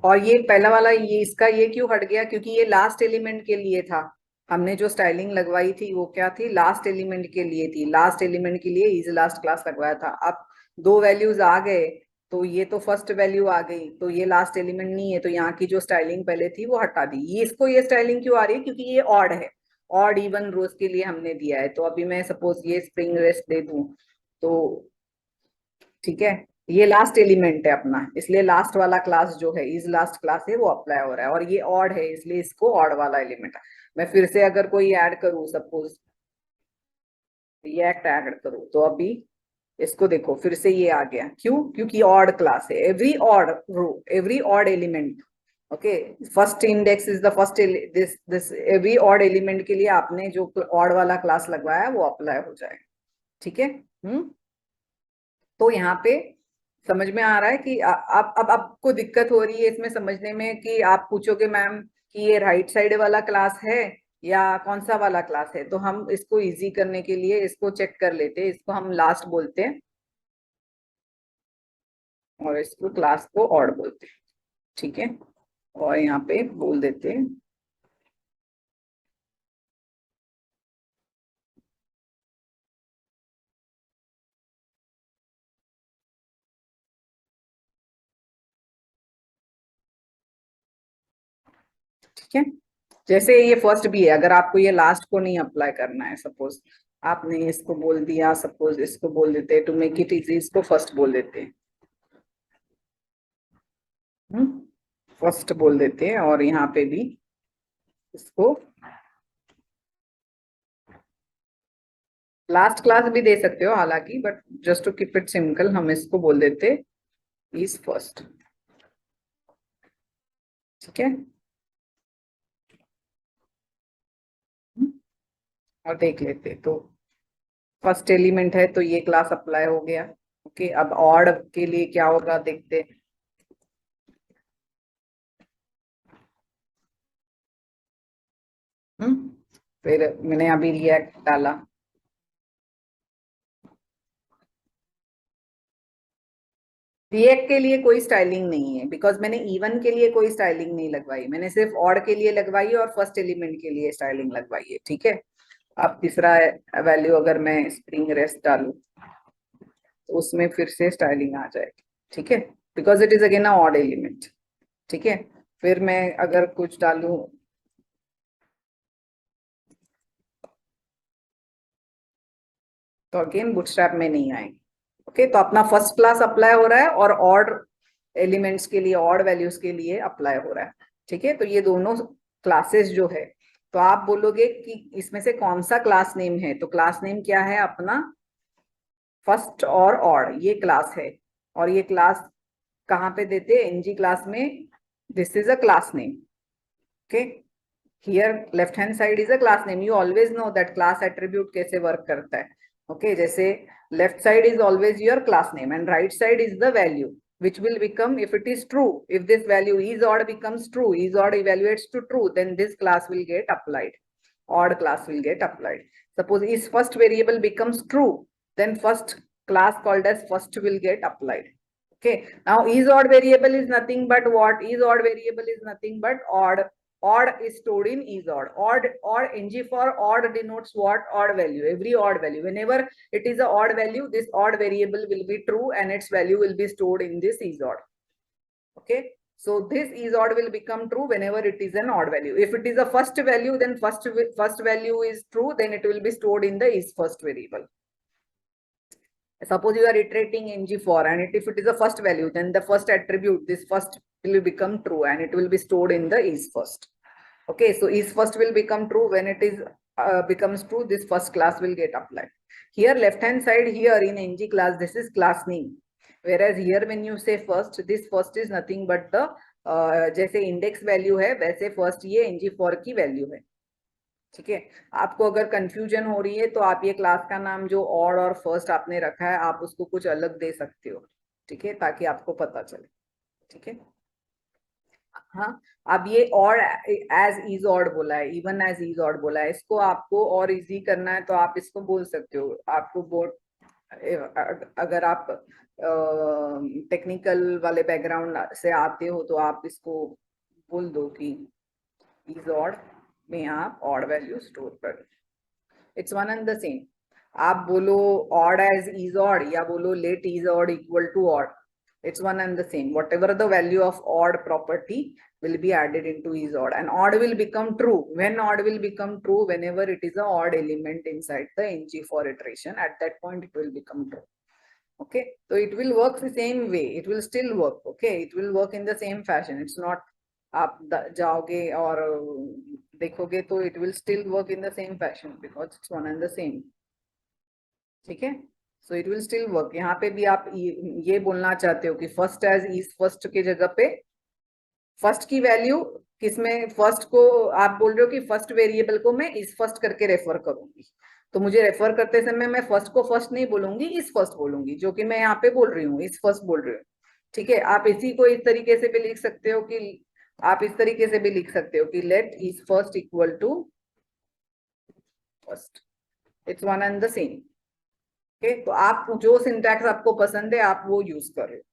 और ये पहला वाला, ये इसका ये क्यों हट गया, क्योंकि ये लास्ट एलिमेंट के लिए था, हमने जो स्टाइलिंग लगवाई थी वो क्या थी, लास्ट एलिमेंट के लिए थी, लास्ट एलिमेंट के लिए इज लास्ट क्लास लगवाया था। अब दो वैल्यूज आ गए, तो ये तो फर्स्ट वैल्यू आ गई, तो ये लास्ट एलिमेंट नहीं है, तो यहाँ की जो स्टाइलिंग पहले थी वो हटा दी। ये इसको ये स्टाइलिंग क्यों आ रही है, क्योंकि ये ऑड है, ऑड इवन रोज के लिए हमने दिया है। तो अभी मैं सपोज ये स्प्रिंग रेस्ट दे दूं, तो ठीक है, ये लास्ट एलिमेंट है अपना, इसलिए लास्ट वाला क्लास जो है इज लास्ट क्लास है वो अप्लाई हो रहा है, और ये ऑड है इसलिए इसको ऑड वाला एलिमेंट है। मैं फिर से अगर कोई ऐड करूं, सपोज रिएक्ट ऐड करूं, तो अभी इसको देखो फिर से ये आ गया, क्यों, क्योंकि ऑड क्लास है, every odd row, every odd element, okay, first index is the first, this every odd element के लिए आपने जो ऑड वाला क्लास लगवाया है वो अप्लाई हो जाएगा, ठीक है। तो यहाँ पे समझ में आ रहा है कि आप अब आपको दिक्कत हो रही है इसमें समझने में, कि आप पूछोगे मैम कि ये राइट साइड वाला क्लास है या कौन सा वाला क्लास है, तो हम इसको इजी करने के लिए इसको चेक कर लेते हैं, इसको हम लास्ट बोलते हैं और इसको क्लास को ऑड बोलते हैं, ठीक है। और यहाँ पे बोल देते हैं, ठीक है। जैसे ये फर्स्ट भी है, अगर आपको ये लास्ट को नहीं अप्लाई करना है, सपोज आपने इसको बोल दिया, सपोज इसको बोल देते हैं टू मेक इट इजी, इसको फर्स्ट बोल देते हैं, फर्स्ट बोल देते हैं, और यहाँ पे भी इसको लास्ट क्लास भी दे सकते हो हालांकि, but just to keep it simple हम इसको बोल देते इज फर्स्ट, ठीक है। और देख लेते। तो फर्स्ट एलिमेंट है तो ये क्लास अप्लाई हो गया। ओके, अब ऑड के लिए क्या होगा देखते। हम्म, फिर मैंने अभी रिएक्ट डाला। रिएक्ट के लिए कोई स्टाइलिंग नहीं है, बिकॉज मैंने इवन के लिए कोई स्टाइलिंग नहीं लगवाई, मैंने सिर्फ ऑड के लिए लगवाई और फर्स्ट एलिमेंट के लिए स्टाइलिंग लगवाई है। ठीक है, अब तीसरा वैल्यू अगर मैं स्प्रिंग रेस्ट डालू तो उसमें फिर से स्टाइलिंग आ जाएगी। ठीक है, because it is again a odd element. ठीक है, फिर मैं अगर कुछ डालू तो अगेन बुटस्ट्रैप में नहीं आएगी। ओके, तो अपना फर्स्ट क्लास अप्लाई हो रहा है और ऑड एलिमेंट्स के लिए, ऑड वैल्यूज के लिए अप्लाई हो रहा है। ठीक है, तो ये दोनों क्लासेस जो है, तो आप बोलोगे कि इसमें से कौन सा क्लास नेम है, तो क्लास नेम क्या है अपना, फर्स्ट और ऑड ये क्लास है। और ये क्लास कहाँ पे देते हैं, एनजी क्लास में। This is a class name. Okay, here left hand side is a class name. You always know that class attribute कैसे वर्क करता है। ओके, जैसे left side is always your class name and right side is the value which will become, if it is true, if this value is odd becomes true, is odd evaluates to true, then this class will get applied, odd class will get applied. Suppose is first variable becomes true, then first class called as first will get applied. Okay, now is odd variable is nothing but what, is odd variable is nothing but odd. Odd is stored in is odd. Odd ng for odd denotes what, odd value, every odd value. Whenever it is a odd value, this odd variable will be true and its value will be stored in this is odd. Okay, so this is odd will become true whenever it is an odd value. If it is a first value, then first value is true, then it will be stored in the is first variable. Suppose you are iterating ng for, and if it is a first value, then the first attribute, this first will become true and it will be stored in the is first. Okay, so is first will become true when it is becomes true, this first class will get applied. Here left hand side, here in ng class, this is class name, whereas here when you say first, this first is nothing but the जैसे index value है वैसे first ये ng4 की value है। ठीक है, आपको अगर कंफ्यूजन हो रही है तो आप ये क्लास का नाम जो ऑड और फर्स्ट आपने रखा है, आप उसको कुछ अलग दे सकते हो। ठीक है, ताकि आपको पता चले। ठीक है, हाँ, अब ये ऑड एज इज ऑड बोला है, इवन एज इज ऑड बोला है, इसको आपको और इजी करना है तो आप इसको बोल सकते हो। आपको बोर्ड, अगर आप टेक्निकल वाले बैकग्राउंड से आते हो तो आप इसको बोल दो कि इज ऑड में आप ऑड वैल्यू स्टोर कर। It's one and the same. आप बोलो ऑड एज इज ऑड या बोलो let is odd equal to odd, it's one and the same. Whatever the value of odd property will be added into is odd, and odd will become true. When odd will become true, whenever it is a odd element inside the ng for iteration, at that point it will become true. Okay, so it will work the same way, it will still work. Okay, it will work in the same fashion. It's not आप जाओगे और देखोगे तो it will still work in the same fashion because it's one and the same. ठीक है, so it will still work. यहाँ पे भी आप ये बोलना चाहते हो कि फर्स्ट एज इज फर्स्ट की जगह पे फर्स्ट की वैल्यू किसमें, फर्स्ट को आप बोल रहे हो कि फर्स्ट वेरिएबल को मैं इस फर्स्ट करके रेफर करूंगी, तो मुझे रेफर करते समय मैं फर्स्ट को फर्स्ट नहीं बोलूंगी, इस फर्स्ट बोलूंगी, जो कि मैं यहाँ पे बोल रही हूँ, इस फर्स्ट बोल रही हूँ। ठीक है, आप इसी को इस तरीके से भी लिख सकते हो कि आप इस तरीके से भी लिख सकते हो कि let is first equal to first, it's one and the same. Okay, तो आप जो सिंटैक्स आपको पसंद है आप वो यूज कर रहे हो।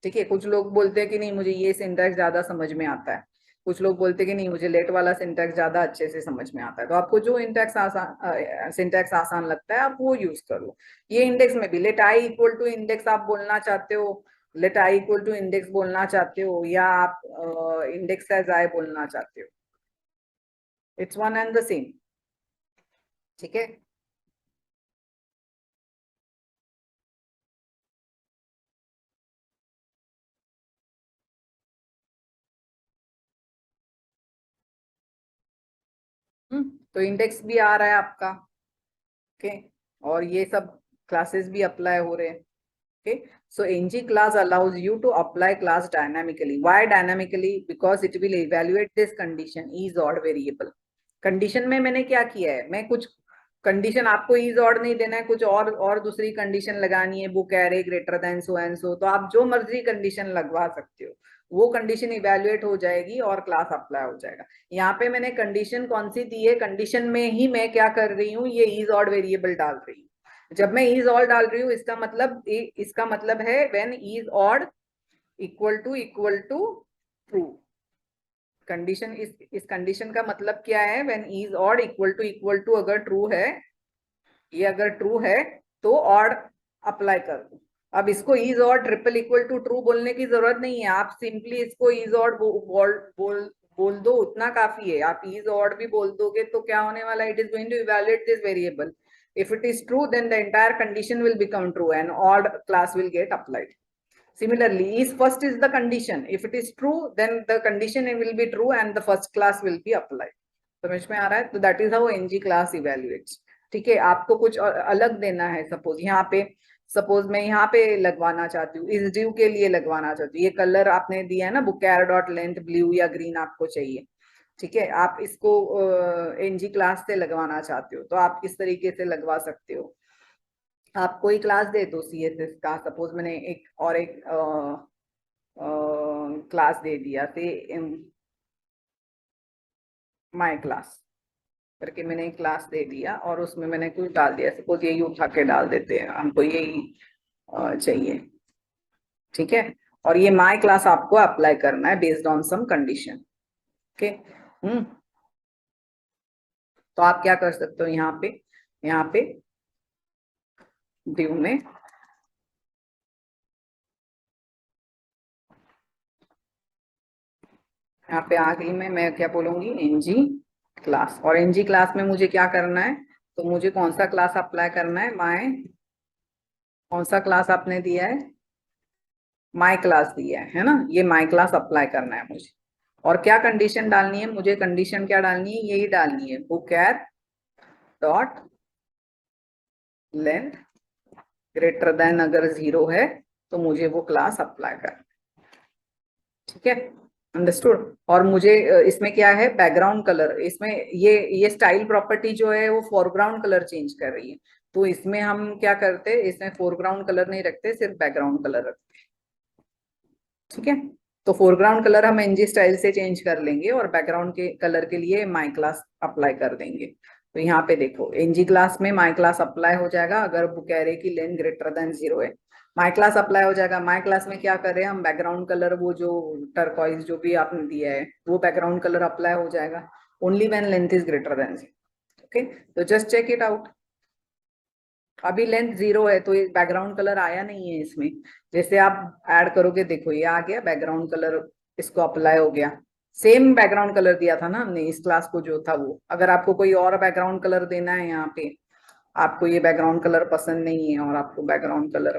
ठीक है, कुछ लोग बोलते हैं कि नहीं मुझे ये सिंटैक्स ज्यादा समझ में आता है, कुछ लोग बोलते हैं कि नहीं मुझे लेट वाला सिंटैक्स ज्यादा अच्छे से समझ में आता है। तो आपको जो सिंटैक्स आसान लगता है आप वो यूज कर लो। ये इंडेक्स में भी let I equal to index आप बोलना चाहते हो, let I equal to index बोलना चाहते हो, या आप इंडेक्स एज आई बोलना चाहते हो, it's one and the same. ठीक है, तो इंडेक्स भी आ रहा है आपका। ओके, और ये सब क्लासेस भी अप्लाई हो रहे हैं। Okay, so ng class allows you to apply class dynamically. Why dynamically? Because it will evaluate this condition is odd variable. Condition में मैंने क्या किया है, मैं कुछ कंडीशन आपको इज ऑड नहीं देना है, कुछ और दूसरी कंडीशन लगानी है, book array greater than so and so, तो आप जो मर्जी कंडीशन लगवा सकते हो, वो कंडीशन इवेल्युएट हो जाएगी और क्लास अप्लाई हो जाएगा। यहाँ पे मैंने कंडीशन कौन सी दी है, कंडीशन में ही मैं क्या कर रही हूँ, ये इज ऑड वेरिएबल डाल रही हूँ। जब मैं इज ऑड डाल रही हूँ इसका मतलब है when is odd equal to true. Condition इस कंडीशन का मतलब क्या है, when is odd equal to अगर ट्रू है, ये अगर ट्रू है तो ऑड अप्लाई कर दो। अब इसको is odd triple equal to true बोलने की जरूरत नहीं है, आप सिंपली इसको इज ऑड बोल दो, उतना काफी है। आप इज ऑड भी बोल दोगे तो क्या होने वाला, it is going to evaluate this variable. If it is true then the entire condition will become true and odd class will get applied. Similarly, is first is the condition. If it is true, then the condition will be true and the first class will be applied. समझ में आ रहा है? तो that is how ng class evaluates. ठीक है, आपको कुछ अलग देना है। सपोज मैं यहाँ पे लगवाना चाहती हूँ, इस ड्यू के लिए लगवाना चाहती हूँ, ये कलर आपने दिया है ना, बुकेर डॉट लेंथ ब्लू या ग्रीन आपको चाहिए। ठीक है, आप इसको ng क्लास से लगवाना चाहते हो तो आप किस तरीके से लगवा सकते हो, आप कोई क्लास दे दो CSS का। सपोज मैंने एक क्लास दे दिया थे माय क्लास करके, मैंने एक क्लास दे दिया और उसमें मैंने कुछ डाल दिया। सपोज यही उठा के डाल देते हैं, हमको यही चाहिए। ठीक है, और ये माय क्लास आपको अप्लाई करना है based on some condition. Okay, तो आप क्या कर सकते हो, यहाँ पे ड्यू में यहाँ पे आ गई मैं क्या बोलूंगी, ng क्लास। और ng क्लास में मुझे क्या करना है, तो मुझे कौन सा क्लास अप्लाई करना है, कौन सा क्लास आपने दिया है, माय क्लास दिया है ना, ये माय क्लास अप्लाई करना है मुझे। और क्या कंडीशन डालनी है मुझे, कंडीशन क्या डालनी है, यही डालनी है, बुकेर डॉट लेंथ ग्रेटर देन अगर 0 है तो मुझे वो क्लास अप्लाई करना है। ठीक है, अंडरस्टूड। और मुझे इसमें क्या है, बैकग्राउंड कलर, इसमें ये स्टाइल प्रॉपर्टी जो है वो फोरग्राउंड कलर चेंज कर रही है। तो इसमें हम क्या करते हैं, इसमें फोरग्राउंड कलर नहीं रखते, सिर्फ बैकग्राउंड कलर रखते हैं। ठीक है, तो फोरग्राउंड कलर हम ng स्टाइल से चेंज कर लेंगे और बैकग्राउंड के कलर के लिए माई क्लास अप्लाई कर देंगे। तो यहाँ पे देखो ng क्लास में माई क्लास अप्लाई हो जाएगा अगर बुक एरे की लेंथ ग्रेटर देन 0 है, माई क्लास अप्लाई हो जाएगा। माई क्लास में क्या करें हम, बैकग्राउंड कलर वो जो टर्कोइज जो भी आपने दिया है वो बैकग्राउंड कलर अप्लाई हो जाएगा only when length is greater than 0। Okay, तो जस्ट चेक इट आउट। अभी लेंथ 0 है तो ये बैकग्राउंड कलर आया नहीं है इसमें। जैसे आप ऐड करोगे, देखो ये आ गया बैकग्राउंड कलर, इसको अप्लाई हो गया। सेम बैकग्राउंड कलर दिया था ना हमने इस क्लास को जो था वो। अगर आपको कोई और बैकग्राउंड कलर देना है, यहाँ पे आपको ये बैकग्राउंड कलर पसंद नहीं है और आपको बैकग्राउंड कलर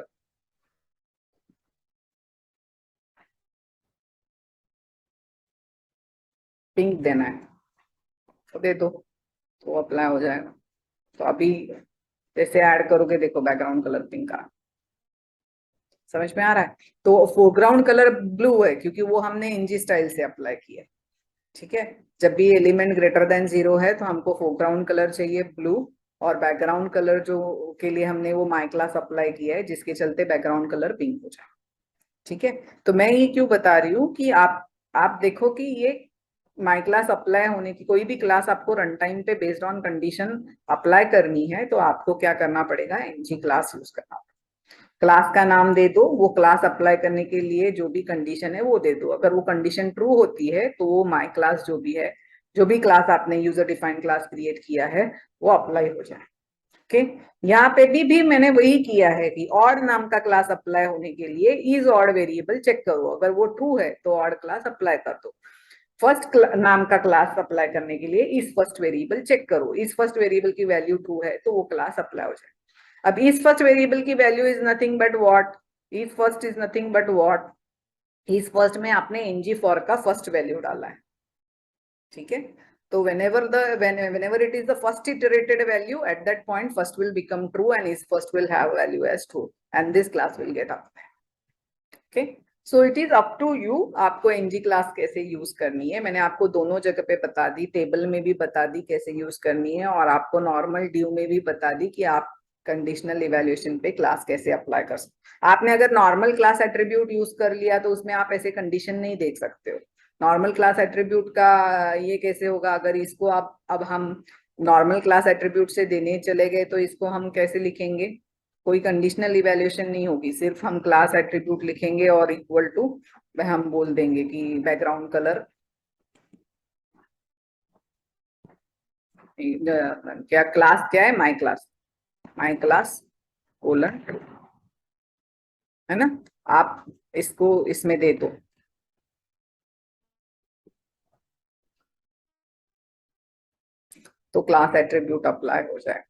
पिंक देना है तो दे दो, तो अप्लाई हो जाएगा। तो अभी जैसे ऐड करोगे, देखो बैकग्राउंड कलर पिंक आ, समझ में आ रहा है। तो फोरग्राउंड कलर ब्लू है क्योंकि वो हमने ng स्टाइल से अप्लाई किया। ठीक है, जब भी एलिमेंट ग्रेटर देन 0 है तो हमको फोरग्राउंड कलर चाहिए ब्लू, और बैकग्राउंड कलर जो के लिए हमने वो माई क्लास अप्लाई किया है जिसके चलते बैकग्राउंड कलर पिंक हो जाए। ठीक है, तो मैं ये क्यों बता रही हूँ कि आप देखो कि ये माई क्लास अप्लाई होने की, कोई भी क्लास आपको रन टाइम पे बेस्ड ऑन कंडीशन अप्लाई करनी है तो आपको क्या करना पड़ेगा, ng क्लास यूज करना पड़ेगा। क्लास का नाम दे दो, वो क्लास अप्लाई करने के लिए जो भी कंडीशन है वो दे दो। अगर वो कंडीशन ट्रू होती है तो वो माई क्लास जो भी है, जो भी क्लास आपने यूजर डिफाइंड क्लास क्रिएट किया है वो अप्लाई हो जाए। ओके, यहाँ पे भी मैंने वही किया है कि ऑड नाम का क्लास अप्लाई होने के लिए इज ऑड वेरिएबल चेक करो, अगर वो ट्रू है तो ऑड क्लास अप्लाई कर दो। फर्स्ट नाम का क्लास अप्लाई करने के लिए इस फर्स्ट वेरिएबल चेक करो, इस फर्स्ट वेरिएबल की वैल्यू ट्रू है तो वो क्लास अप्लाई हो जाए। अब इस फर्स्ट वेरिएबल की value is nothing but what, is first is nothing but what, is first में आपने ng फॉर का फर्स्ट वैल्यू डाला है। ठीक है, तो whenever it is the first iterated value, at that point first will become true and is first will have value as true and this class will get applied. Okay, so it is up to you, आपको NG class कैसे use करनी है। मैंने आपको दोनों जगह पे बता दी, टेबल में भी बता दी कैसे यूज करनी है, और आपको नॉर्मल ड्यू में भी बता दी कि आप कंडीशनल इवेल्युएशन पे क्लास कैसे अप्लाई कर सकते। आपने अगर नॉर्मल क्लास एट्रीब्यूट यूज कर लिया तो उसमें आप ऐसे कंडीशन नहीं देख सकते हो। नॉर्मल क्लास एट्रीब्यूट का ये कैसे होगा, अगर इसको आप अब हम नॉर्मल क्लास एट्रीब्यूट से देने चले गए तो इसको हम कैसे लिखेंगे, कोई कंडीशनल इवेल्युएशन नहीं होगी, सिर्फ हम क्लास एट्रीब्यूट लिखेंगे और इक्वल टू हम बोल देंगे कि बैकग्राउंड कलर क्या, क्लास क्या है, माई क्लास कोलन, है ना। आप इसको इसमें दे दो, तो क्लास एट्रीब्यूट अप्लाई हो जाए।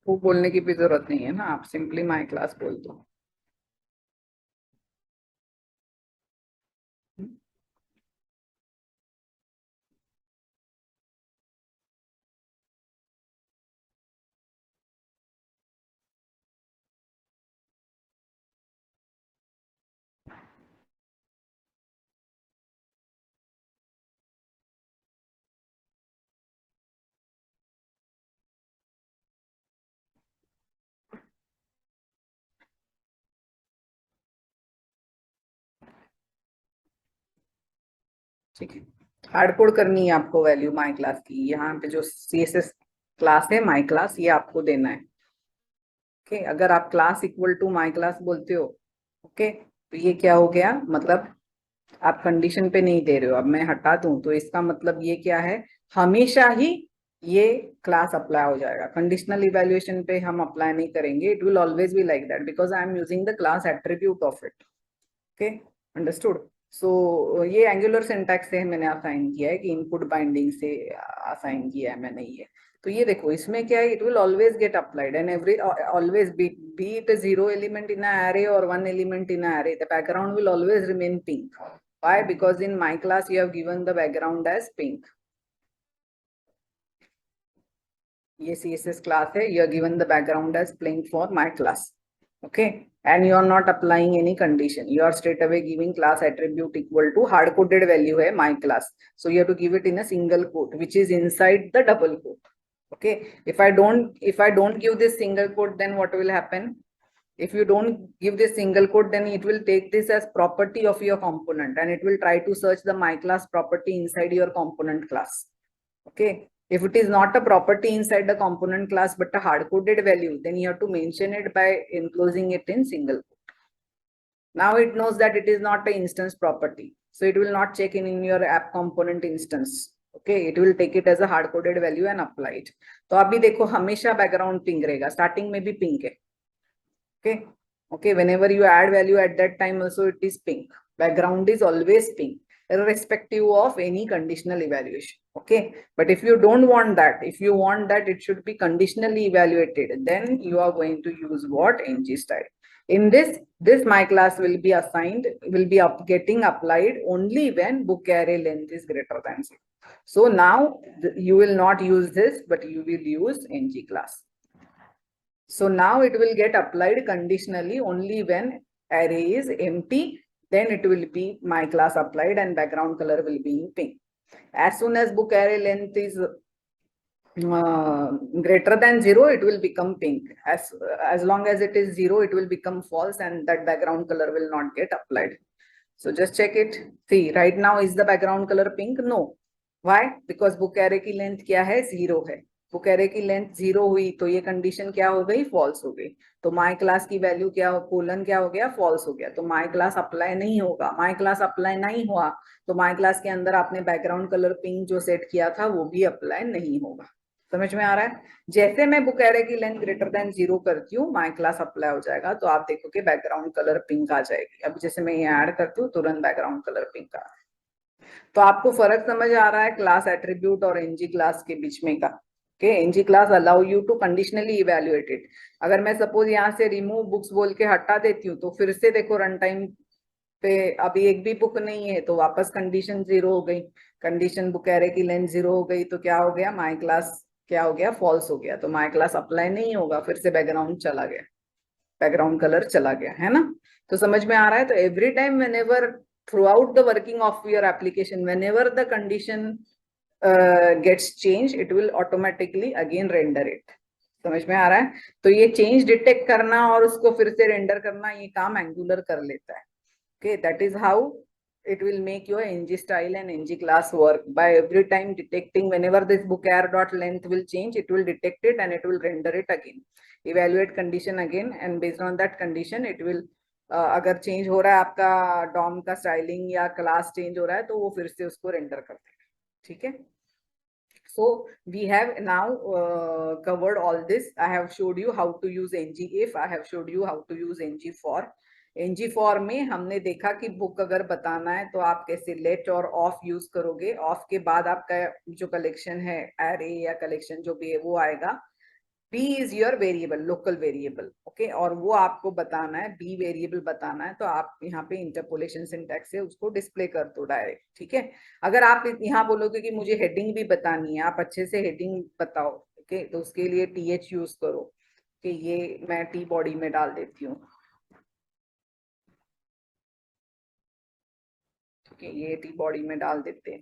वो बोलने की भी जरूरत नहीं है ना, आप सिंपली माई क्लास बोल दो। ठीक है, हार्ड कोड करनी है आपको वैल्यू माई क्लास की। यहाँ पे जो सीएसएस क्लास है माई क्लास, ये आपको देना है। ओके, अगर आप class equal to my class बोलते हो, ओके, तो ये क्या हो गया, मतलब आप कंडीशन पे नहीं दे रहे हो। अब मैं हटा दूं तो इसका मतलब ये क्या है, हमेशा ही ये क्लास अप्लाई हो जाएगा। कंडीशनल इवेल्युएशन पे हम अप्लाई नहीं करेंगे, it will always be like that because I am using the class attribute of it. Okay, understood. So ये एंगुलर सिंटैक्स से मैंने असाइन किया है कि इनपुट बाइंडिंग से असाइन किया है मैंने ये। तो ये देखो इसमें क्या है, it will always get applied and every always be it zero element in array or one element in array, the background will always remain pink. Why? Because in my class you have given the background as pink. ये css class है, you are given the background as plain for my class. Okay, and you are not applying any condition, you are straight away giving class attribute equal to hard coded value है my class, so you have to give it in a single quote which is inside the double quote. Okay, if I don't give this single quote, then what will happen, if you don't give this single quote, then it will take this as property of your component and it will try to search the my class property inside your component class. Okay, if it is not a property inside the component class but a hard coded value, then you have to mention it by enclosing it in single quote. Now it knows that it is not an instance property, so it will not check in your app component instance. Okay, it will take it as a hard coded value and apply it. तो अभी देखो हमेशा background pink रहेगा, starting में भी pink है। Okay, whenever you add value at that time also it is pink, background is always pink irrespective of any conditional evaluation. Okay, but if you don't want that, if you want that it should be conditionally evaluated, then you are going to use what, ng style. In this my class will be assigned, will be getting applied only when book array length is greater than 0. So now you will not use this, but you will use ng class. So now it will get applied conditionally only when array is empty, then it will be my class applied and background color will be in pink. As soon as book array length is greater than 0, it will become pink. As long as it is 0, it will become false and that background color will not get applied. So just check it. See, right now is the background color pink? No. Why? Because book array की length क्या है, 0 है. Book array की length 0 हुई तो ये condition क्या हो गई, फॉल्स हो गई। तो माई क्लास की वैल्यू क्या हो, कोलन क्या हो गया, फॉल्स हो गया। तो माई क्लास अप्लाई नहीं होगा। माई क्लास अप्लाई नहीं हुआ तो माई क्लास के अंदर आपने बैकग्राउंड कलर पिंक जो सेट किया था वो भी अप्लाई नहीं होगा। समझ में आ रहा है? जैसे मैं बुक एरे की लेंथ ग्रेटर देन 0 करती हूँ माई क्लास अप्लाई हो जाएगा, तो आप देखोगे बैकग्राउंड कलर पिंक आ जाएगी। अब जैसे मैं ये ऐड करती हूँ तुरंत बैकग्राउंड कलर पिंक आ। तो आपको फर्क समझ आ रहा है क्लास एट्रीब्यूट और एनजी क्लास के बीच में का? Okay, NG class allow you to conditionally evaluate it. अगर मैं सपोज यहाँ से रिमूव बुक्स बोल के हटा देती हूँ तो फिर से देखो रन टाइम पे अभी एक भी बुक नहीं है, तो वापस कंडीशन 0 हो गई। कंडीशन बुक एरे की लेंथ 0 हो गई तो क्या हो गया, माई क्लास क्या हो गया, फॉल्स हो गया। तो माई क्लास अप्लाई नहीं होगा, फिर से बैकग्राउंड चला गया, बैकग्राउंड कलर चला गया, है ना? तो समझ में आ रहा है? तो every time whenever throughout the working of your application, whenever the condition gets changed, it will automatically again render it। समझ में आ रहा है? तो ये चेंज डिटेक्ट करना और उसको फिर से रेंडर करना ये काम एंगुलर कर लेता है। Okay, that is how it will make your ng style and ng class work by every time detecting whenever this book air dot length will change, it will detect it and it will render it again, evaluate condition again, and based on that condition it will अगर change हो रहा है आपका Dom का styling या class change हो रहा है तो वो फिर से उसको रेंडर कर देगा। ठीक है? So we have now covered all this. I have showed you how to use ngIf, I have showed you how to use ngFor। ngFor में हमने देखा कि बुक अगर बताना है तो आप कैसे लेट और ऑफ यूज करोगे। ऑफ के बाद आपका जो कलेक्शन है एरे या कलेक्शन जो भी है वो आएगा। B is your variable, local variable. Okay, और वो आपको बताना है, बी वेरिएबल बताना है तो आप यहाँ पे इंटरपोलेशन सिंटैक्स से उसको डिस्प्ले कर दो डायरेक्ट। ठीक है? अगर आप यहाँ बोलोगे कि मुझे हेडिंग भी बतानी है, आप अच्छे से हेडिंग बताओ, ओके, तो उसके लिए टीएच यूज करो कि ये मैं टी बॉडी में डाल देती हूँ। ठीक है, ये टी बॉडी में डाल देते हैं।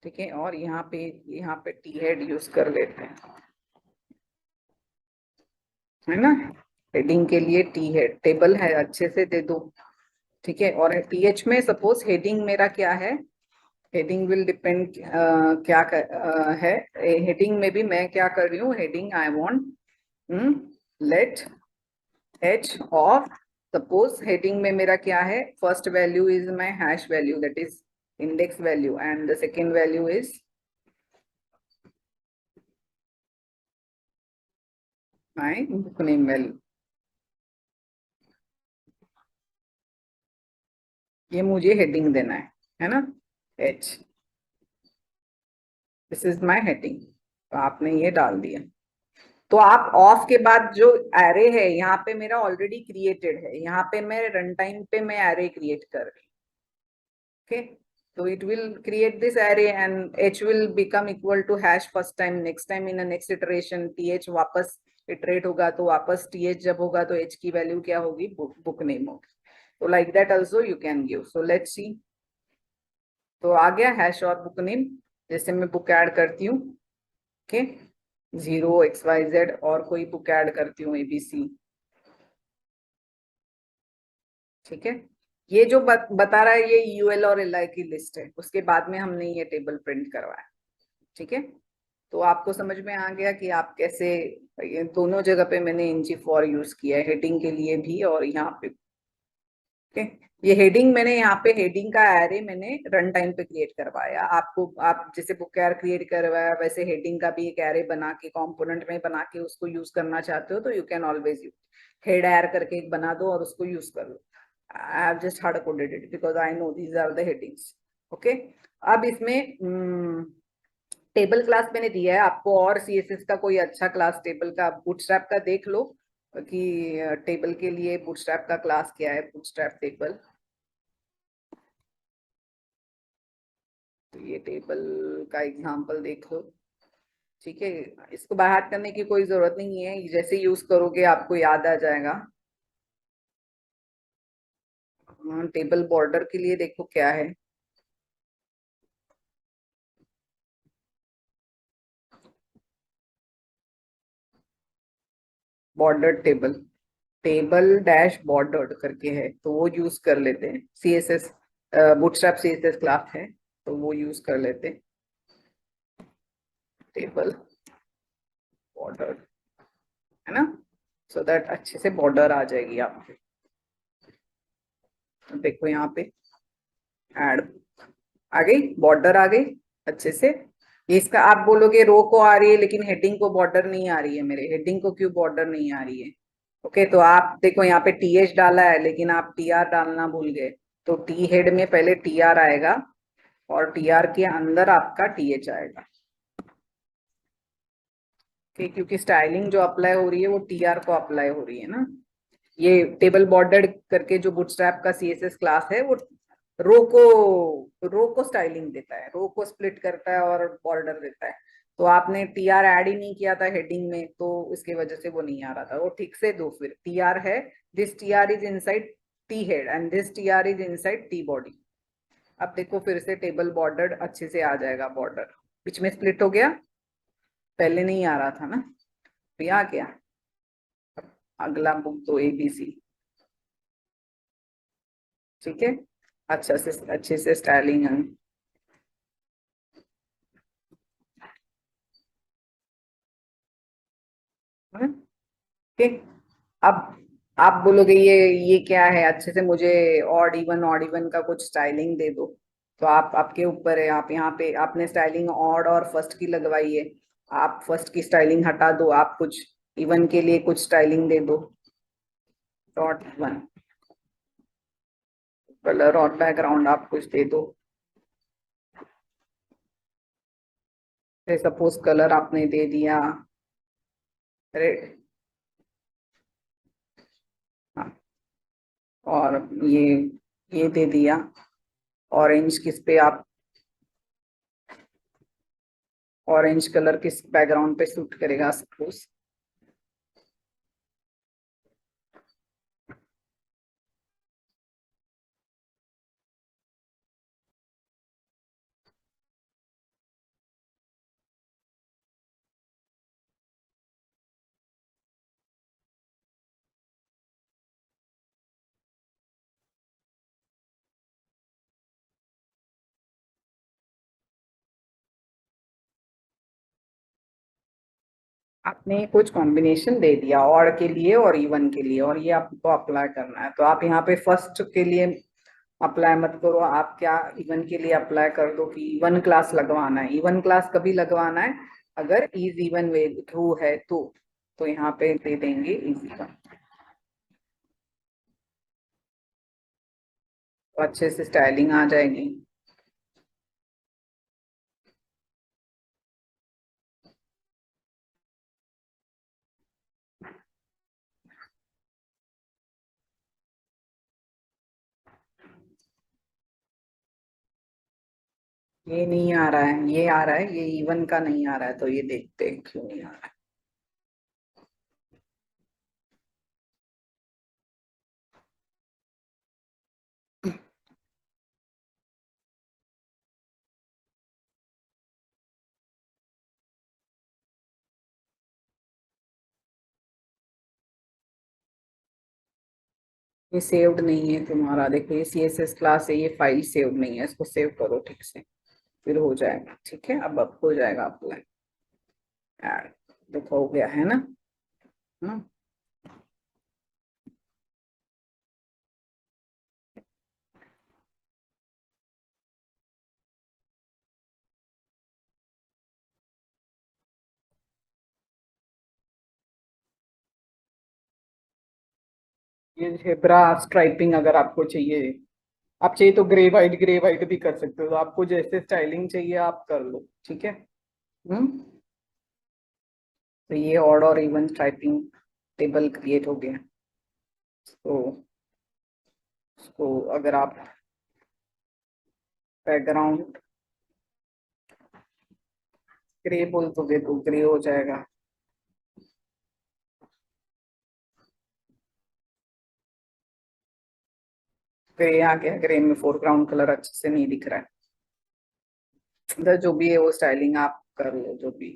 ठीक है, और यहाँ पे टी हेड यूज कर लेते हैं, है ना? हेडिंग के लिए टी हेड टेबल है, अच्छे से दे दो। ठीक है, और टीएच में सपोज हेडिंग मेरा क्या है, हेडिंग विल डिपेंड क्या है। हेडिंग में भी मैं क्या कर रही हूँ, heading I want let H of, suppose heading में मेरा क्या है, first value is my hash value that is index value and the second value is my book name value. ये मुझे हेडिंग देना है ना? H, this is my heading. तो आपने ये डाल दिया। तो आप ऑफ के बाद जो एरे है यहाँ पे मेरा ऑलरेडी क्रिएटेड है, यहाँ पे मैं रन टाइम पे मैं एरे क्रिएट कर रही हूँ। ओके, तो it will create this array and H will become equal to hash first time, next time in next iteration टीएच वापस इटरेट होगा तो वापस टीएच जब होगा तो एच की वैल्यू क्या होगी, बुक नेम होगी। तो like that also you can give. So let's see. तो आ गया हैश और बुक नेम। जैसे मैं बुक ऐड करती हूँ, ओके, 0 XYZ और कोई बुक ऐड करती हूँ ABC। ठीक है, ये जो बता रहा है ये यूएल और एलआई की लिस्ट है, उसके बाद में हमने ये टेबल प्रिंट करवाया। ठीक है, तो आपको समझ में आ गया कि आप कैसे, ये दोनों जगह पे मैंने ngFor यूज किया है, हेडिंग के लिए भी और यहाँ पे। ओके, ये हेडिंग मैंने यहाँ पे हेडिंग का एरे मैंने रन टाइम पे क्रिएट करवाया। आपको आप जैसे बुक एर क्रिएट करवाया वैसे हेडिंग का भी एक एरे बना के कंपोनेंट में बना के उसको यूज करना चाहते हो तो you can always use header करके एक बना दो और उसको यूज कर लो। I have just hard coded it because I know these are the headings. Okay, अब इसमें टेबल क्लास मैंने दिया है आपको, और सीएसएस का कोई अच्छा क्लास टेबल का बूटस्ट्रैप का देख लो कि टेबल के लिए बूटस्ट्रैप का क्लास क्या है, बूटस्ट्रैप टेबल। तो ये टेबल का एग्जांपल देख लो। ठीक है, इसको बाहर करने की कोई जरूरत नहीं है, जैसे यूज करोगे आपको याद आ जाएगा। टेबल बॉर्डर के लिए देखो क्या है, border table, table dash bordered करके है, तो वो यूज कर लेते हैं। सीएसएस बूटस्ट्रैप सीएसएस क्लास है तो वो यूज कर लेते हैं। टेबल बॉर्डर, है ना, सो दैट अच्छे से बॉर्डर आ जाएगी आपके। देखो यहाँ पे ऐड आ गई, बॉर्डर आ गई अच्छे से। ये इसका आप बोलोगे रो को आ रही है लेकिन हेडिंग को बॉर्डर नहीं आ रही है, मेरे हेडिंग को क्यों बॉर्डर नहीं आ रही है? ओके, तो आप देखो यहाँ पे TH डाला है लेकिन आप TR डालना भूल गए, तो T हेड में पहले TR आएगा और TR के अंदर आपका TH आएगा। क्योंकि स्टाइलिंग जो अप्लाई हो रही है वो TR को अप्लाई हो रही है ना। ये टेबल बॉर्डर्ड करके जो बूटस्ट्रैप का CSS क्लास है वो रो को स्टाइलिंग देता है, रो को स्प्लिट करता है और बॉर्डर देता है। तो आपने TR ऐड ही नहीं किया था हेडिंग में, तो इसकी वजह से वो नहीं आ रहा था। वो ठीक से दो, फिर TR है, this TR is inside T head and this TR is inside T body. अब देखो फिर से टेबल बॉर्डर्ड अच्छे से आ जाएगा, बॉर्डर बीच में स्प्लिट हो गया, पहले नहीं आ रहा था ना, तो आ गया। अगला बुक तो ABC, ठीक है, अच्छा से अच्छे से स्टाइलिंग है। ठीक, अब आप बोलोगे ये क्या है, अच्छे से मुझे ऑड इवन का कुछ स्टाइलिंग दे दो। तो आप आपके ऊपर है, आप यहाँ पे आपने स्टाइलिंग ऑड और फर्स्ट की लगवाई है, आप फर्स्ट की स्टाइलिंग हटा दो, आप कुछ इवन के लिए कुछ स्टाइलिंग दे दो। डॉट वन कलर और बैकग्राउंड आप कुछ दे दो। सपोज कलर आपने दे दिया रेड, हाँ, और ये दे दिया ऑरेंज, किस पे आप ऑरेंज कलर किस बैकग्राउंड पे सूट करेगा सपोज। आपने कुछ कॉम्बिनेशन दे दिया और के लिए और इवन के लिए, और ये आपको अप्लाई करना है। तो आप यहाँ पे फर्स्ट के लिए अप्लाई मत करो, आप क्या इवन के लिए अप्लाई कर दो कि इवन क्लास लगवाना है। इवन क्लास कभी लगवाना है अगर इज इवन वे ट्रू है तो यहाँ पे दे देंगे इज इवन, तो अच्छे से स्टाइलिंग आ जाएगी। ये नहीं आ रहा है, ये आ रहा है, ये इवन का नहीं आ रहा है, तो ये देखते हैं क्यों नहीं आ रहा है। ये सेव्ड नहीं है तुम्हारा, देखो ये CSS क्लास है, ये फाइल सेव्ड नहीं है, इसको सेव करो ठीक से, फिर हो जाएगा। ठीक है, अब हो जाएगा अप्लाई। ऐड देखो हो गया है ना। हाँ, ये जेब्रा स्ट्राइपिंग अगर आपको चाहिए, आप चाहिए तो ग्रे वाइट भी कर सकते हो, तो आपको जैसे स्टाइलिंग चाहिए आप कर लो, ठीक है। हम्म, तो ये ऑड और इवन स्ट्राइपिंग टेबल क्रिएट हो गया। तो उसको अगर आप बैकग्राउंड ग्रे बोल दोगे तो ग्रे हो जाएगा। ग्रे आ गया, ग्रे में फोरग्राउंड कलर अच्छे से नहीं दिख रहा है, इधर जो भी है वो स्टाइलिंग आप कर लो जो भी।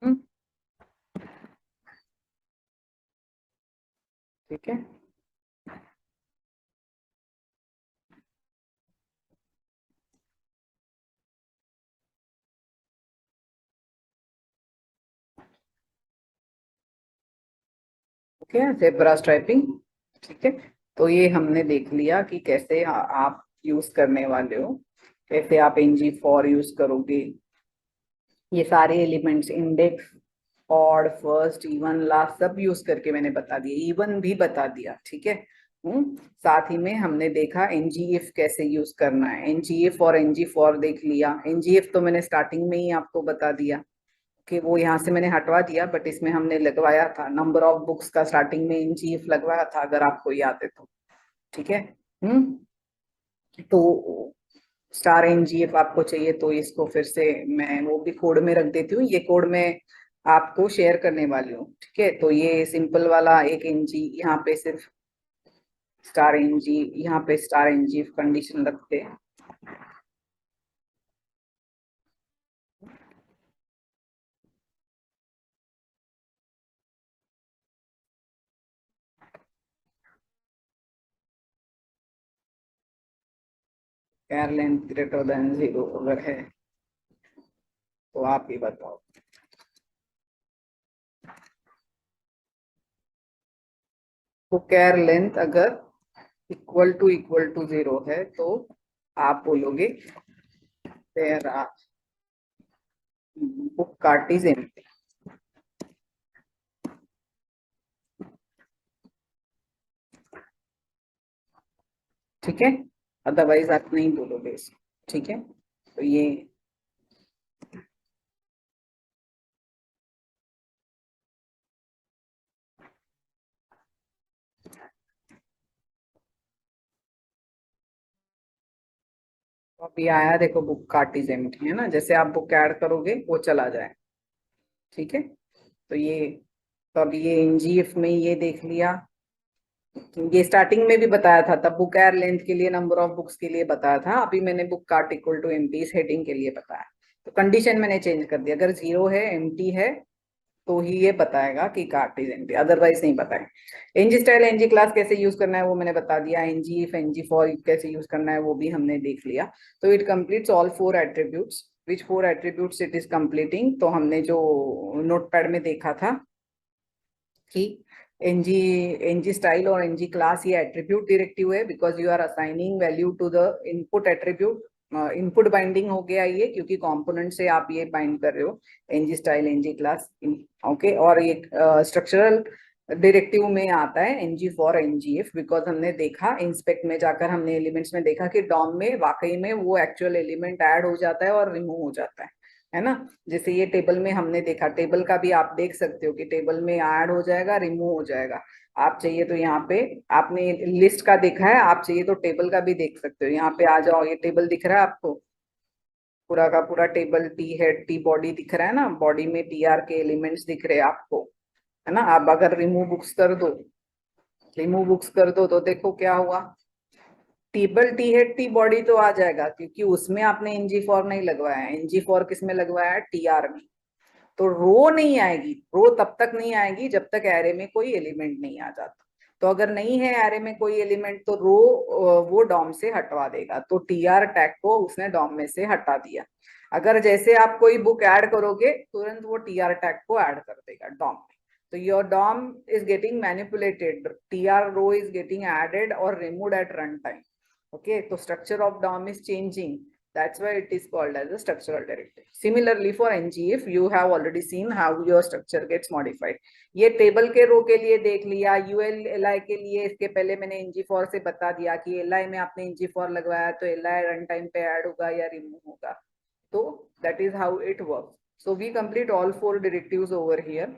हम्म, ठीक है। Okay, zebra striping. ठीक है, तो ये हमने देख लिया कि कैसे आप यूज करने वाले हो, कैसे आप ng4 यूज करोगे। ये सारे elements index, odd, first, even, last सब यूज करके मैंने बता दिया, इवन भी बता दिया। ठीक है। साथ ही में हमने देखा ngif कैसे यूज करना है, ngif और ng4 देख लिया। ngif तो मैंने स्टार्टिंग में ही आपको बता दिया कि वो यहाँ से मैंने हटवा दिया, बट इसमें हमने लगवाया था नंबर ऑफ बुक्स का, स्टार्टिंग में ngif लगवाया था, अगर आपको याद है तो। ठीक है। तो स्टार ngf आपको चाहिए तो इसको फिर से मैं वो भी कोड में रख देती हूँ, ये कोड मैं आपको शेयर करने वाली हूँ। ठीक है, तो ये सिंपल वाला एक ng, यहाँ पे सिर्फ स्टार ng, यहाँ पे स्टार ngf कंडीशन रखते हैं। कैर लेंथ ग्रेटर देन 0 अगर है तो आप ही बताओ। तो कैर लेंथ अगर इक्वल टू 0 है तो आप बोलोगे तेरा बुक कार्ट इज एम्प्टी। ठीक है, अदरवाइज आप नहीं बोलोगे इसको। ठीक है, तो ये तो अभी आया देखो, बुक कार्ट इज एम्प्टी है ना, जैसे आप बुक ऐड करोगे वो चला जाए। ठीक है, तो ये, तो अभी ये ngif में ये देख लिया, ये स्टार्टिंग में भी बताया था, तब बुक एर लेंथ के लिए, नंबर ऑफ बुक्स के लिए बताया था, अभी मैंने book cart equal to empty इस हेडिंग के लिए बताया। तो कंडीशन मैंने चेंज कर दिया, अगर 0 है, एम्प्टी है, तो ही ये बताएगा कि कार्ट इज एम्प्टी, अदरवाइज नहीं बताएगा। एनजी स्टाइल एनजी क्लास कैसे यूज करना है वो मैंने बता दिया, एनजी इफ एनजी फॉर कैसे यूज करना है वो भी हमने देख लिया। तो it completes all 4 attributes, which 4 attributes it is completing, तो हमने जो नोटपैड में देखा था कि एनजी एनजी स्टाइल और एनजी क्लास ये एट्रीब्यूट डायरेक्टिव है, because you are assigning value to the input attribute. Input binding हो गया ये, क्योंकि कंपोनेंट से आप ये बाइंड कर रहे हो NG style NG class. Okay, और ये स्ट्रक्चरल डायरेक्टिव में आता है एनजी फॉर एनजीएफ, बिकॉज हमने देखा इंस्पेक्ट में जाकर, हमने एलिमेंट्स में देखा कि डॉम में वाकई में वो एक्चुअल एलिमेंट ऐड हो जाता है और रिमूव हो जाता है ना। जैसे ये टेबल में हमने देखा, टेबल का भी आप देख सकते हो कि टेबल में ऐड हो जाएगा, रिमूव हो जाएगा। आप चाहिए तो यहाँ पे, आपने लिस्ट का देखा है, आप चाहिए तो टेबल का भी देख सकते हो। यहाँ पे आ जाओ, ये टेबल दिख रहा है आपको, पूरा का पूरा table, T head T body दिख रहा है ना, बॉडी में टी आर के एलिमेंट्स दिख रहे हैं आपको, है ना। आप अगर रिमूव बुक्स कर दो, रिमूव बुक्स कर दो तो देखो क्या हुआ, table T head T body तो आ जाएगा, क्योंकि उसमें आपने एनजी फॉर नहीं लगवाया है। एनजी फॉर किस में लगवाया है, टी आर में। तो रो नहीं आएगी, रो तब तक नहीं आएगी जब तक एरे में कोई एलिमेंट नहीं आ जाता। तो अगर नहीं है एरे में कोई एलिमेंट तो रो वो डॉम से हटवा देगा, तो टी आर टैग को उसने डॉम में से हटा दिया। अगर जैसे आप कोई बुक ऐड करोगे, तुरंत वो टी आर टैग को ऐड कर देगा डॉम में। तो your DOM is getting manipulated, T R row is getting added और removed at run time. Okay, so structure of DOM is changing. That's why it is called as a structural directive. Similarly, for ngif, you have already seen how your structure gets modified. ये table के रो के लिए देख लिया, UL LI के लिए इसके पहले मैंने ng4 से बता दिया कि एलआई में आपने ng4 लगवाया तो एलआई रन टाइम पे ऐड होगा या रिमूव होगा। तो that is how it works. So we complete all 4 directives over here.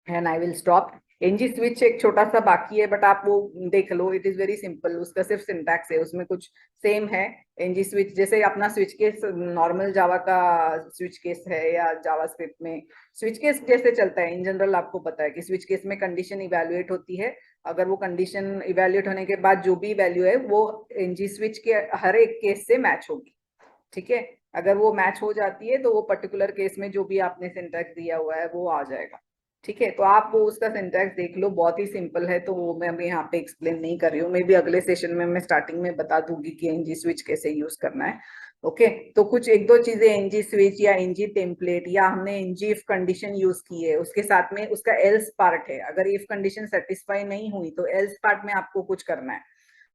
And I will stop. NG switch एक छोटा सा बाकी है, बट आप वो देख लो, इट इज वेरी सिंपल, उसका सिर्फ सिंटैक्स है, उसमें कुछ सेम है। एनजी स्विच जैसे अपना स्विच केस नॉर्मल जावा का स्विच केस है, या जावा स्क्रिप्ट में स्विच केस जैसे चलता है इन जनरल, आपको पता है कि स्विच केस में कंडीशन इवेल्युएट होती है। अगर वो कंडीशन इवेल्युएट होने के बाद जो भी वैल्यू है वो एनजी स्विच के हर एक केस से मैच होगी। ठीक है, अगर वो मैच हो जाती है तो वो पर्टिकुलर केस में जो भी आपने सिंटैक्स दिया हुआ है वो आ जाएगा। ठीक है, तो आप वो उसका सिंटैक्स देख लो, बहुत ही सिंपल है, तो वो मैं अभी यहाँ पे एक्सप्लेन नहीं कर रही हूँ। मे बी अगले सेशन में मैं स्टार्टिंग में बता दूंगी कि एनजी स्विच कैसे यूज करना है। ओके, तो कुछ एक दो चीजें, एनजी स्विच या एनजी टेम्पलेट, या हमने एनजी इफ कंडीशन यूज की है, उसके साथ में उसका एल्स पार्ट है। अगर इफ कंडीशन सेटिस्फाई नहीं हुई तो एल्स पार्ट में आपको कुछ करना है,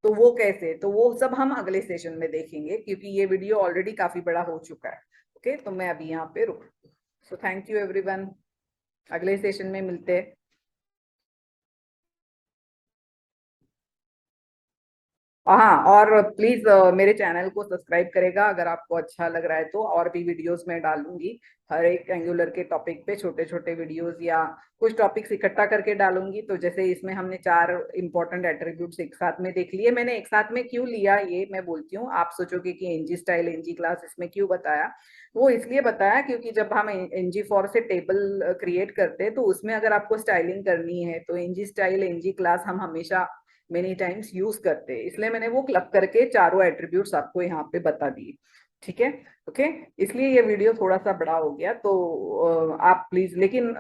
तो वो कैसे, तो वो सब हम अगले सेशन में देखेंगे, क्योंकि ये वीडियो ऑलरेडी काफी बड़ा हो चुका है। ओके, तो मैं अभी यहाँ पे रुक। सो थैंक यू एवरीवन, अगले सेशन में मिलते हैं। हाँ, और प्लीज मेरे चैनल को सब्सक्राइब करेगा अगर आपको अच्छा लग रहा है तो। और भी वीडियोस मैं डालूंगी, हर एक एंगुलर के टॉपिक पे छोटे छोटे वीडियोस, या कुछ टॉपिक्स इकट्ठा करके डालूंगी। तो जैसे इसमें हमने 4 इंपॉर्टेंट एट्रीब्यूट्स एक साथ में देख लिए। मैंने एक साथ में क्यों लिया ये मैं बोलती हूँ, आप सोचोगे कि एनजी स्टाइल एनजी क्लास इसमें क्यों बताया। वो इसलिए बताया क्योंकि जब हम एनजी फॉर से टेबल क्रिएट करते हैं, तो उसमें अगर आपको स्टाइलिंग करनी है तो एनजी स्टाइल एनजी क्लास हम हमेशा मेनी टाइम्स यूज करते हैं, इसलिए मैंने वो क्लब करके चारों एट्रीब्यूट्स आपको यहाँ पे बता दिए। ठीक है, ओके। इसलिए ये वीडियो थोड़ा सा बड़ा हो गया, तो आप प्लीज, लेकिन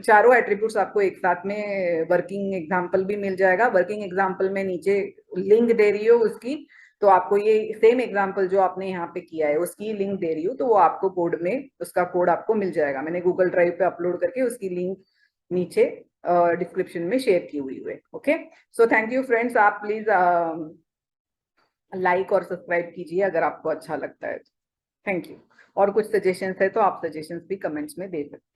चारों एट्रीब्यूट्स आपको एक साथ में वर्किंग एग्जांपल भी मिल जाएगा। वर्किंग एग्जांपल में नीचे लिंक दे रही हो उसकी, तो आपको ये सेम एग्जांपल जो आपने यहाँ पे किया है उसकी लिंक दे रही हो, तो वो आपको कोड में, उसका कोड आपको मिल जाएगा। मैंने गूगल ड्राइव पे अपलोड करके उसकी लिंक नीचे डिस्क्रिप्शन में शेयर की हुई है। Okay, so thank you friends, आप प्लीज लाइक और सब्सक्राइब कीजिए अगर आपको अच्छा लगता है तो। Thank you. और कुछ सजेशंस है तो आप सजेशंस भी कमेंट्स में दे सकते हैं।